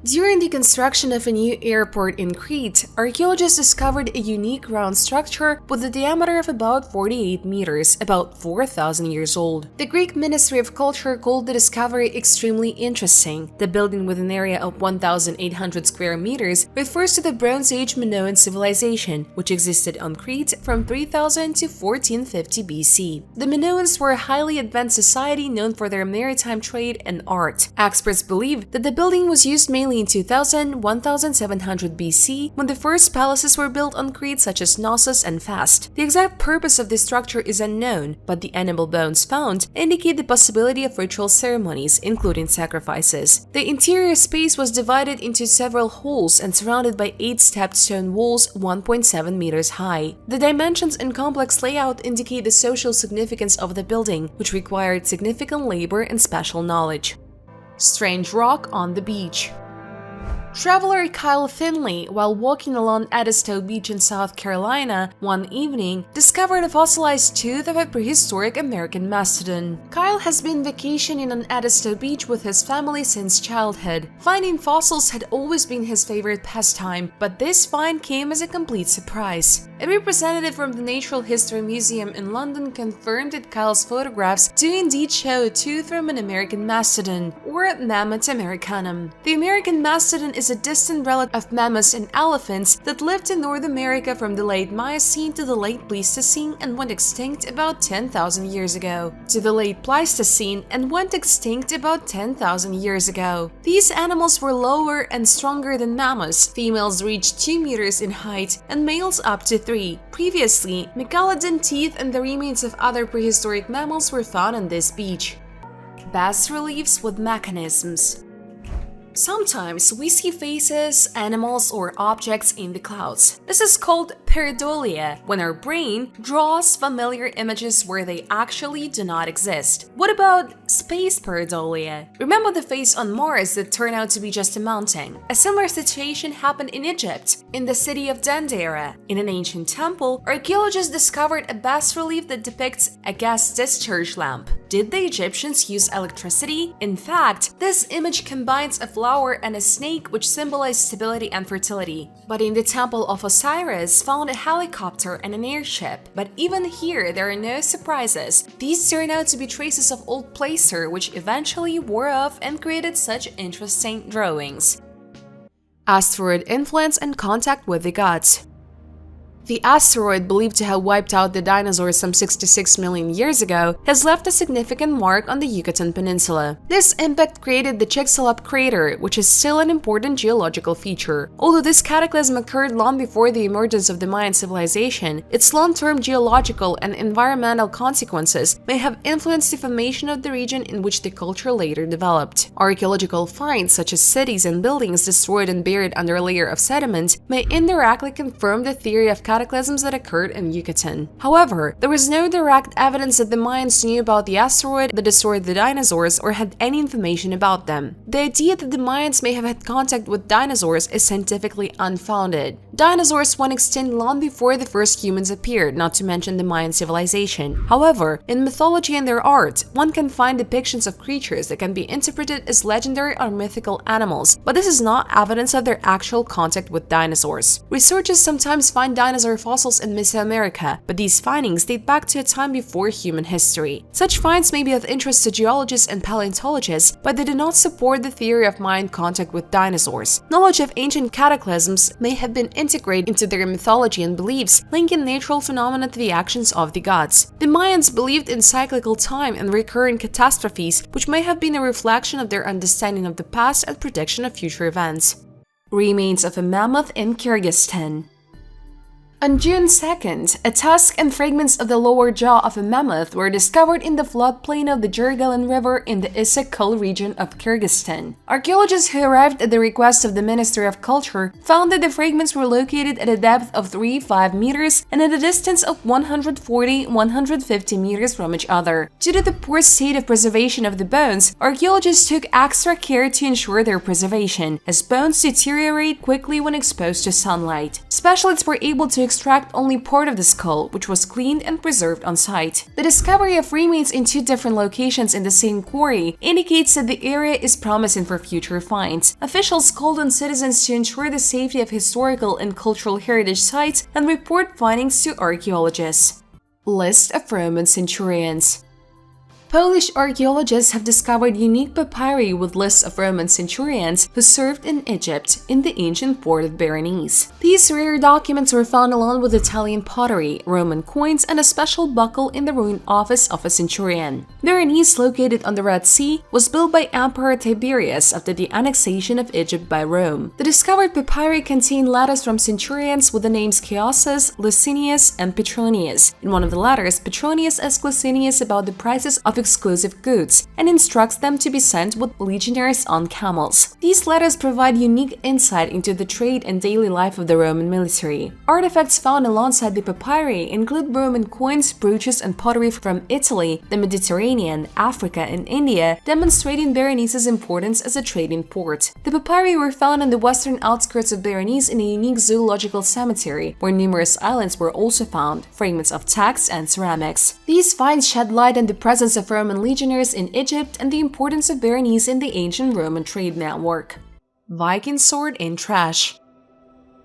Speaker 1: During the construction of a new airport in Crete, archaeologists discovered a unique round structure with a diameter of about 48 meters, about 4,000 years old. The Greek Ministry of Culture called the discovery extremely interesting. The building, with an area of 1,800 square meters, refers to the Bronze Age Minoan civilization, which existed on Crete from 3000 to 1450 BC. The Minoans were a highly advanced society known for their maritime trade and art. Experts believe that the building was used mainly in 1700 BC, when the first palaces were built on Crete, such as Knossos and Fast. The exact purpose of this structure is unknown, but the animal bones found indicate the possibility of ritual ceremonies, including sacrifices. The interior space was divided into several halls and surrounded by 8 stepped stone walls 1.7 meters high. The dimensions and complex layout indicate the social significance of the building, which required significant labor and special knowledge. Strange rock on the beach. Traveler Kyle Finley, while walking along Edisto Beach in South Carolina one evening, discovered a fossilized tooth of a prehistoric American mastodon. Kyle has been vacationing on Edisto Beach with his family since childhood. Finding fossils had always been his favorite pastime, but this find came as a complete surprise. A representative from the Natural History Museum in London confirmed that Kyle's photographs do indeed show a tooth from an American mastodon, or Mammoth americanum. The American mastodon is a distant relative of mammoths and elephants that lived in North America from the late Miocene to the late Pleistocene and went extinct about 10,000 years ago. These animals were lower and stronger than mammoths. Females reached 2 meters in height and males up to 3. Previously, Megalodon teeth and the remains of other prehistoric mammals were found on this beach. Bas-reliefs with mechanisms. Sometimes we see faces, animals, or objects in the clouds. This is called pareidolia, when our brain draws familiar images where they actually do not exist. What about space pareidolia? Remember the face on Mars that turned out to be just a mountain? A similar situation happened in Egypt, in the city of Dendera. In an ancient temple, archaeologists discovered a bas-relief that depicts a gas discharge lamp. Did the Egyptians use electricity? In fact, this image combines a flower and a snake, which symbolize stability and fertility. But in the Temple of Osiris, found a helicopter and an airship. But even here, there are no surprises. These turn out to be traces of old placer, which eventually wore off and created such interesting drawings. Asteroid influence and contact with the gods. The asteroid, believed to have wiped out the dinosaurs some 66 million years ago, has left a significant mark on the Yucatan Peninsula. This impact created the Chicxulub crater, which is still an important geological feature. Although this cataclysm occurred long before the emergence of the Mayan civilization, its long-term geological and environmental consequences may have influenced the formation of the region in which the culture later developed. Archaeological finds, such as cities and buildings destroyed and buried under a layer of sediment, may indirectly confirm the theory of cataclysms that occurred in Yucatan. However, there was no direct evidence that the Mayans knew about the asteroid that destroyed the dinosaurs or had any information about them. The idea that the Mayans may have had contact with dinosaurs is scientifically unfounded. Dinosaurs went extinct long before the first humans appeared, not to mention the Mayan civilization. However, in mythology and their art, one can find depictions of creatures that can be interpreted as legendary or mythical animals, but this is not evidence of their actual contact with dinosaurs. Researchers sometimes find dinosaur fossils in Mesoamerica, but these findings date back to a time before human history. Such finds may be of interest to geologists and paleontologists, but they do not support the theory of Mayan contact with dinosaurs. Knowledge of ancient cataclysms may have been integrated into their mythology and beliefs, linking natural phenomena to the actions of the gods. The Mayans believed in cyclical time and recurring catastrophes, which may have been a reflection of their understanding of the past and prediction of future events. Remains of a mammoth in Kyrgyzstan. On June 2nd, a tusk and fragments of the lower jaw of a mammoth were discovered in the floodplain of the Jurgalan River in the Issyk-Kul region of Kyrgyzstan. Archaeologists who arrived at the request of the Ministry of Culture found that the fragments were located at a depth of 3-5 meters and at a distance of 140-150 meters from each other. Due to the poor state of preservation of the bones, archaeologists took extra care to ensure their preservation, as bones deteriorate quickly when exposed to sunlight. Specialists were able to extract only part of the skull, which was cleaned and preserved on site. The discovery of remains in 2 different locations in the same quarry indicates that the area is promising for future finds. Officials called on citizens to ensure the safety of historical and cultural heritage sites and report findings to archaeologists. List of Roman centurions. Polish archaeologists have discovered unique papyri with lists of Roman centurions who served in Egypt in the ancient port of Berenice. These rare documents were found along with Italian pottery, Roman coins, and a special buckle in the ruined office of a centurion. Berenice, located on the Red Sea, was built by Emperor Tiberius after the annexation of Egypt by Rome. The discovered papyri contain letters from centurions with the names Chiassus, Licinius, and Petronius. In one of the letters, Petronius asks Licinius about the prices of exclusive goods and instructs them to be sent with legionaries on camels. These letters provide unique insight into the trade and daily life of the Roman military. Artifacts found alongside the papyri include Roman coins, brooches, and pottery from Italy, the Mediterranean, Africa, and India, demonstrating Berenice's importance as a trading port. The papyri were found on the western outskirts of Berenice in a unique zoological cemetery, where numerous islands were also found, fragments of texts, and ceramics. These finds shed light on the presence of Roman legionaries in Egypt and the importance of Berenice in the ancient Roman trade network. Viking sword in trash.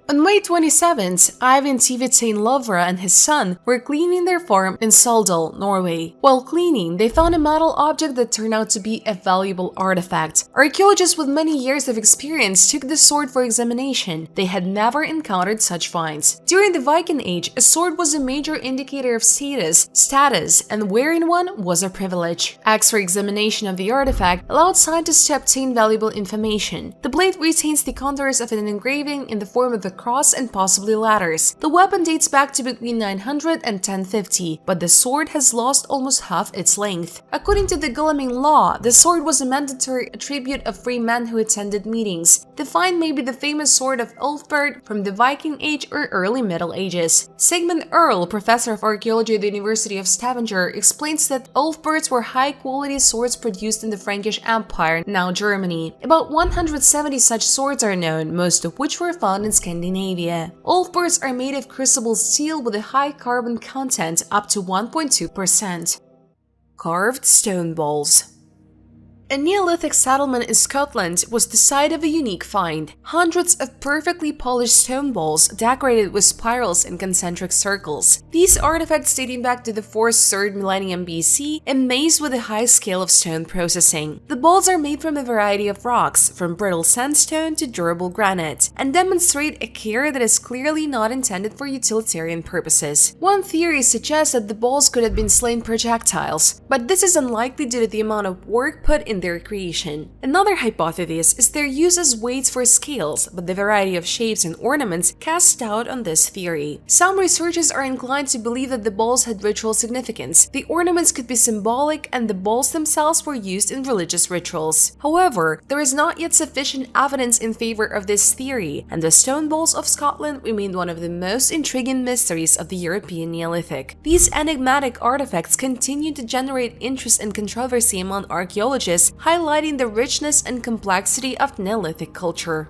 Speaker 1: On May 27th, Ivan Tivetain Lovra and his son were cleaning their farm in Suldal, Norway. While cleaning, they found a metal object that turned out to be a valuable artifact. Archaeologists with many years of experience took the sword for examination. They had never encountered such finds. During the Viking Age, a sword was a major indicator of status, and wearing one was a privilege. X-ray examination of the artifact allowed scientists to obtain valuable information. The blade retains the contours of an engraving in the form of a cross and possibly ladders. The weapon dates back to between 900 and 1050, but the sword has lost almost half its length. According to the Guillotine law, the sword was a mandatory attribute of free men who attended meetings. The find may be the famous sword of Ulfbert from the Viking Age or early Middle Ages. Sigmund Earl, professor of archaeology at the University of Stavanger, explains that Ulfberts were high-quality swords produced in the Frankish Empire, now Germany. About 170 such swords are known, most of which were found in Scandinavia. Ulfberts are made of crucible steel with a high carbon content up to 1.2%. Carved stone balls. A Neolithic settlement in Scotland was the site of a unique find. Hundreds of perfectly polished stone balls decorated with spirals and concentric circles. These artifacts dating back to the 4th-3rd millennium BC amaze with a high scale of stone processing. The balls are made from a variety of rocks, from brittle sandstone to durable granite, and demonstrate a care that is clearly not intended for utilitarian purposes. One theory suggests that the balls could have been slain projectiles, but this is unlikely due to the amount of work put in their creation. Another hypothesis is their use as weights for scales, but the variety of shapes and ornaments cast doubt on this theory. Some researchers are inclined to believe that the balls had ritual significance. The ornaments could be symbolic, and the balls themselves were used in religious rituals. However, there is not yet sufficient evidence in favor of this theory, and the stone balls of Scotland remain one of the most intriguing mysteries of the European Neolithic. These enigmatic artifacts continue to generate interest and controversy among archaeologists, highlighting the richness and complexity of Neolithic culture.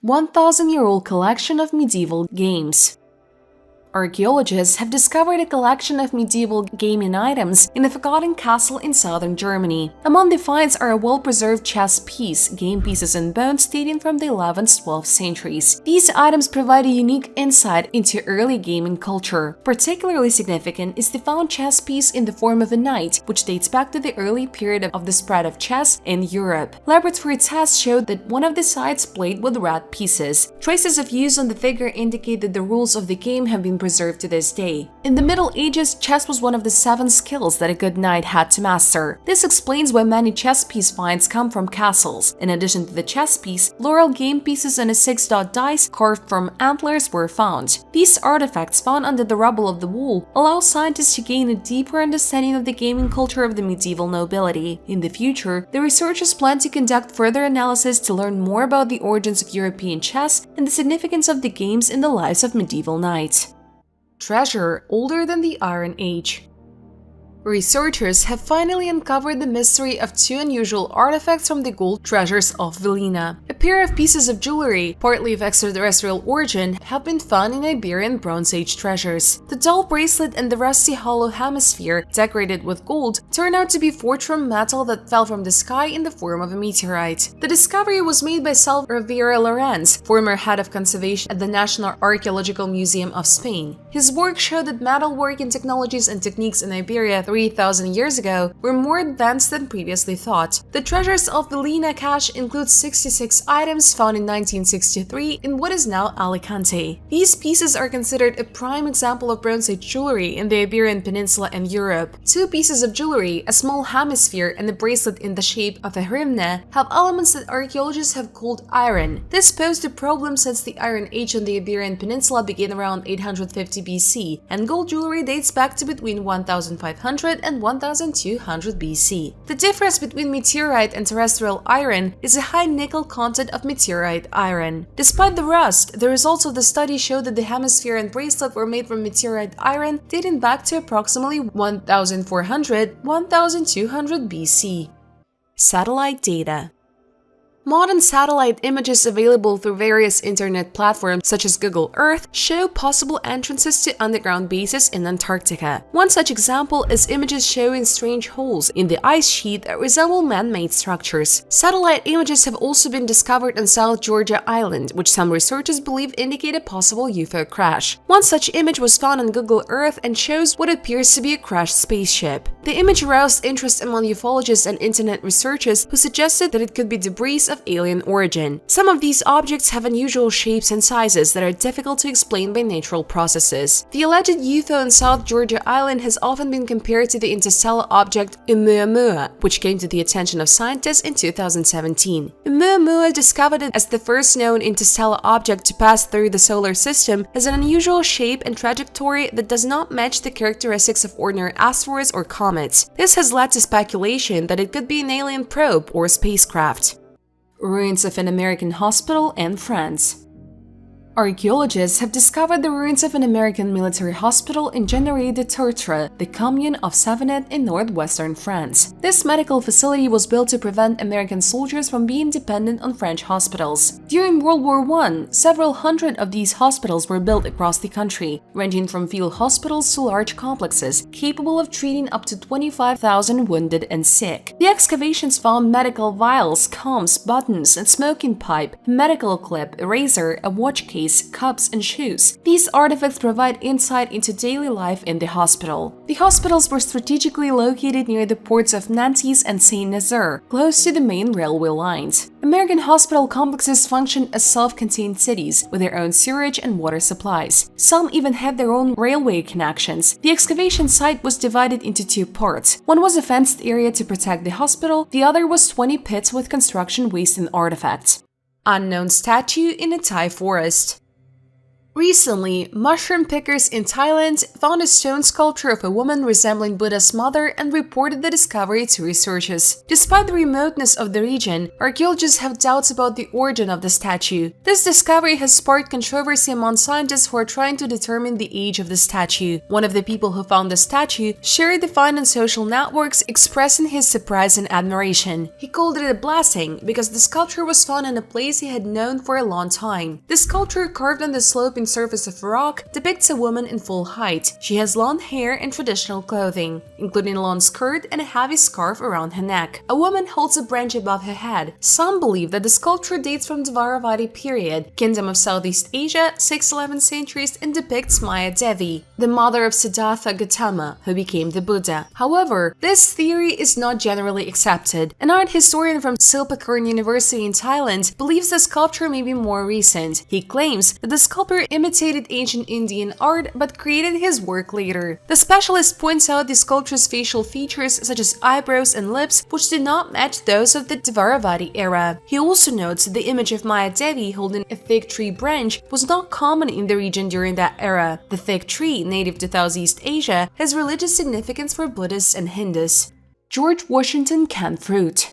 Speaker 1: 1,000-year-old collection of medieval games. Archaeologists have discovered a collection of medieval gaming items in a forgotten castle in southern Germany. Among the finds are a well-preserved chess piece, game pieces and bones dating from the 11th-12th centuries. These items provide a unique insight into early gaming culture. Particularly significant is the found chess piece in the form of a knight, which dates back to the early period of the spread of chess in Europe. Laboratory tests showed that one of the sides played with red pieces. Traces of use on the figure indicate that the rules of the game have been preserved to this day. In the Middle Ages, chess was one of the 7 skills that a good knight had to master. This explains why many chess piece finds come from castles. In addition to the chess piece, laurel game pieces and a 6-dot dice carved from antlers were found. These artifacts, found under the rubble of the wall, allow scientists to gain a deeper understanding of the gaming culture of the medieval nobility. In the future, the researchers plan to conduct further analysis to learn more about the origins of European chess and the significance of the games in the lives of medieval knights. Treasure older than the Iron Age. Researchers have finally uncovered the mystery of 2 unusual artifacts from the gold treasures of Vilina. A pair of pieces of jewelry, partly of extraterrestrial origin, have been found in Iberian Bronze Age treasures. The doll bracelet and the rusty hollow hemisphere, decorated with gold, turn out to be forged from metal that fell from the sky in the form of a meteorite. The discovery was made by Salvador Lorenz, former head of conservation at the National Archaeological Museum of Spain. His work showed that metalworking technologies and techniques in Iberia 3,000 years ago were more advanced than previously thought. The treasures of Vilina cache include 66 items found in 1963 in what is now Alicante. These pieces are considered a prime example of Bronze Age jewelry in the Iberian Peninsula and Europe. 2 pieces of jewelry, a small hemisphere and a bracelet in the shape of a hrimne, have elements that archaeologists have called iron. This posed a problem since the Iron Age on the Iberian Peninsula began around 850 BC, and gold jewelry dates back to between 1500 and 1200 BC. The difference between meteorite and terrestrial iron is a high nickel content of meteorite iron. Despite the rust, the results of the study showed that the hemisphere and bracelet were made from meteorite iron dating back to approximately 1400–1200 BC. Satellite data. Modern satellite images available through various internet platforms such as Google Earth show possible entrances to underground bases in Antarctica. One such example is images showing strange holes in the ice sheet that resemble man-made structures. Satellite images have also been discovered on South Georgia Island, which some researchers believe indicate a possible UFO crash. One such image was found on Google Earth and shows what appears to be a crashed spaceship. The image aroused interest among ufologists and internet researchers who suggested that it could be debris of alien origin. Some of these objects have unusual shapes and sizes that are difficult to explain by natural processes. The alleged UFO on South Georgia Island has often been compared to the interstellar object Oumuamua, which came to the attention of scientists in 2017. Oumuamua, discovered as the first known interstellar object to pass through the solar system, has an unusual shape and trajectory that does not match the characteristics of ordinary asteroids or comets. This has led to speculation that it could be an alien probe or spacecraft. Ruins of an American hospital in France. Archaeologists have discovered the ruins of an American military hospital in Genneray-de-Tertre, the commune of Savenette in northwestern France. This medical facility was built to prevent American soldiers from being dependent on French hospitals. During World War I, several hundred of these hospitals were built across the country, ranging from field hospitals to large complexes, capable of treating up to 25,000 wounded and sick. The excavations found medical vials, combs, buttons, a smoking pipe, a medical clip, a razor, a watch case, case, cups, and shoes. These artifacts provide insight into daily life in the hospital. The hospitals were strategically located near the ports of Nantes and Saint-Nazaire, close to the main railway lines. American hospital complexes functioned as self-contained cities with their own sewage and water supplies. Some even had their own railway connections. The excavation site was divided into two parts. One was a fenced area to protect the hospital, the other was 20 pits with construction waste and artifacts. Unknown statue in a Thai forest. Recently, mushroom pickers in Thailand found a stone sculpture of a woman resembling Buddha's mother and reported the discovery to researchers. Despite the remoteness of the region, archaeologists have doubts about the origin of the statue. This discovery has sparked controversy among scientists who are trying to determine the age of the statue. One of the people who found the statue shared the find on social networks, expressing his surprise and admiration. He called it a blessing because the sculpture was found in a place he had known for a long time. The sculpture, carved on the sloping surface of a rock, depicts a woman in full height. She has long hair and traditional clothing, including a long skirt and a heavy scarf around her neck. A woman holds a branch above her head. Some believe that the sculpture dates from the Dvaravati period, Kingdom of Southeast Asia, 6th-11th centuries, and depicts Maya Devi, the mother of Siddhartha Gautama, who became the Buddha. However, this theory is not generally accepted. An art historian from Silpakurn University in Thailand believes the sculpture may be more recent. He claims that the sculptor imitated ancient Indian art but created his work later. The specialist points out the sculpture's facial features such as eyebrows and lips which did not match those of the Dvaravati era. He also notes that the image of Maya Devi holding a fig tree branch was not common in the region during that era. The fig tree, native to Southeast Asia, has religious significance for Buddhists and Hindus. George Washington canned fruit.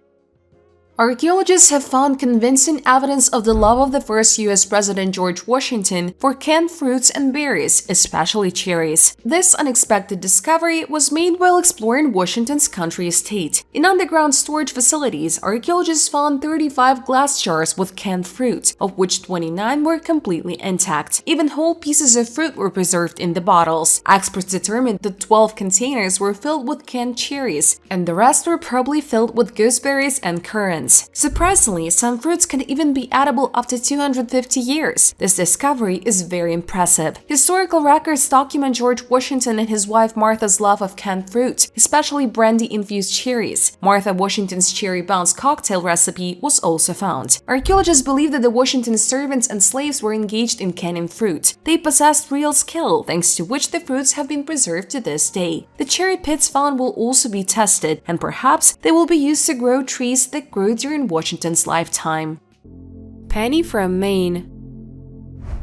Speaker 1: Archaeologists have found convincing evidence of the love of the first US President George Washington for canned fruits and berries, especially cherries. This unexpected discovery was made while exploring Washington's country estate. In underground storage facilities, archaeologists found 35 glass jars with canned fruit, of which 29 were completely intact. Even whole pieces of fruit were preserved in the bottles. Experts determined that 12 containers were filled with canned cherries, and the rest were probably filled with gooseberries and currants. Surprisingly, some fruits can even be edible up to 250 years. This discovery is very impressive. Historical records document George Washington and his wife Martha's love of canned fruit, especially brandy-infused cherries. Martha Washington's cherry bounce cocktail recipe was also found. Archaeologists believe that the Washington servants and slaves were engaged in canning fruit. They possessed real skill, thanks to which the fruits have been preserved to this day. The cherry pits found will also be tested, and perhaps they will be used to grow trees that grew during Washington's lifetime. Penny from Maine.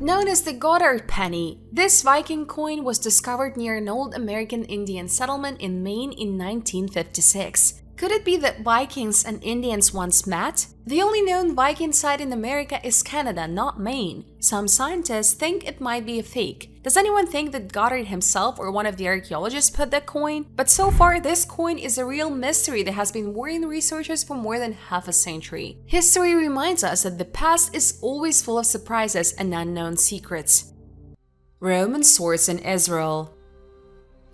Speaker 1: Known as the Goddard penny, this Viking coin was discovered near an old American Indian settlement in Maine in 1956. Could it be that Vikings and Indians once met? The only known Viking site in America is Canada, not Maine. Some scientists think it might be a fake. Does anyone think that Goddard himself or one of the archaeologists put the coin? But so far, this coin is a real mystery that has been worrying researchers for more than half a century. History reminds us that the past is always full of surprises and unknown secrets. Roman swords in Israel.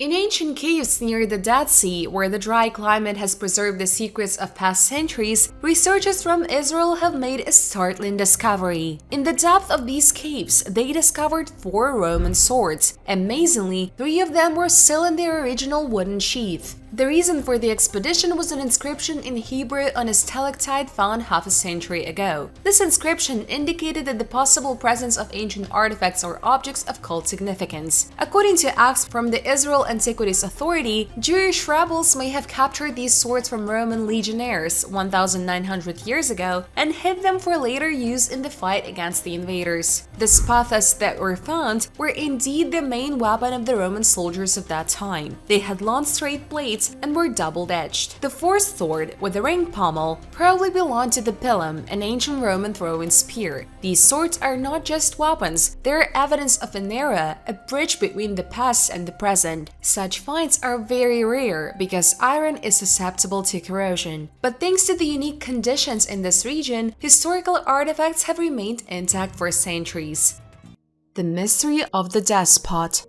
Speaker 1: In ancient caves near the Dead Sea, where the dry climate has preserved the secrets of past centuries, researchers from Israel have made a startling discovery. In the depth of these caves, they discovered 4 Roman swords. Amazingly, 3 of them were still in their original wooden sheath. The reason for the expedition was an inscription in Hebrew on a stalactite found half a century ago. This inscription indicated that the possible presence of ancient artifacts or objects of cult significance. According to acts from the Israel Antiquities Authority, Jewish rebels may have captured these swords from Roman legionnaires 1,900 years ago and hid them for later use in the fight against the invaders. The spathas that were found were indeed the main weapon of the Roman soldiers of that time. They had long straight blades and were double-edged. The 4th sword, with a ring pommel, probably belonged to the pilum, an ancient Roman throwing spear. These swords are not just weapons, they are evidence of an era, a bridge between the past and the present. Such finds are very rare because iron is susceptible to corrosion. But thanks to the unique conditions in this region, historical artifacts have remained intact for centuries. The mystery of the despot.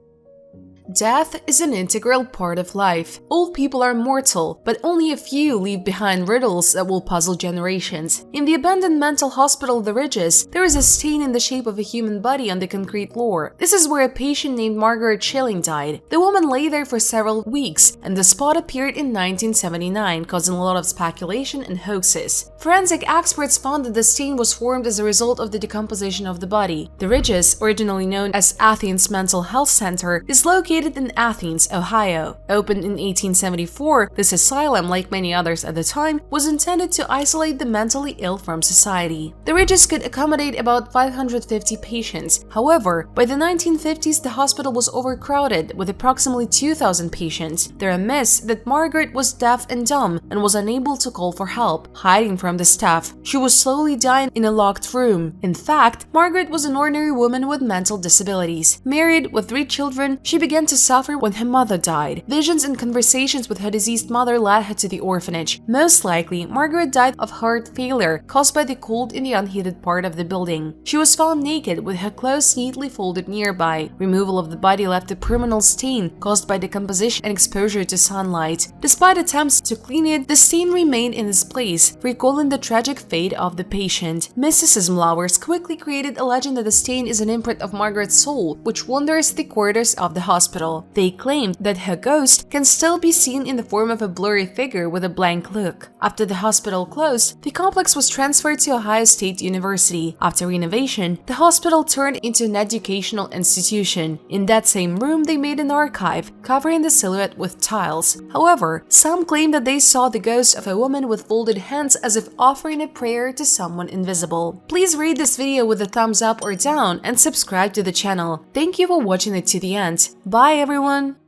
Speaker 1: Death is an integral part of life. All people are mortal, but only a few leave behind riddles that will puzzle generations. In the abandoned mental hospital The Ridges, there is a stain in the shape of a human body on the concrete floor. This is where a patient named Margaret Schilling died. The woman lay there for several weeks, and the spot appeared in 1979, causing a lot of speculation and hoaxes. Forensic experts found that the stain was formed as a result of the decomposition of the body. The Ridges, originally known as Athens Mental Health Center, is located in Athens, Ohio. Opened in 1874, this asylum, like many others at the time, was intended to isolate the mentally ill from society. The Ridges could accommodate about 550 patients. However, by the 1950s, the hospital was overcrowded with approximately 2,000 patients. There are myths that Margaret was deaf and dumb and was unable to call for help, hiding from the staff. She was slowly dying in a locked room. In fact, Margaret was an ordinary woman with mental disabilities. Married with 3 children, she began to suffer when her mother died. Visions and conversations with her deceased mother led her to the orphanage. Most likely, Margaret died of heart failure caused by the cold in the unheated part of the building. She was found naked with her clothes neatly folded nearby. Removal of the body left a permanent stain caused by decomposition and exposure to sunlight. Despite attempts to clean it, the stain remained in its place, recalling the tragic fate of the patient. Mysticism lovers quickly created a legend that the stain is an imprint of Margaret's soul, which wanders the corridors of the hospital. They claimed that her ghost can still be seen in the form of a blurry figure with a blank look. After the hospital closed, the complex was transferred to Ohio State University. After renovation, the hospital turned into an educational institution. In that same room, they made an archive, covering the silhouette with tiles. However, some claim that they saw the ghost of a woman with folded hands as if offering a prayer to someone invisible. Please rate this video with a thumbs up or down and subscribe to the channel. Thank you for watching it to the end. Bye everyone!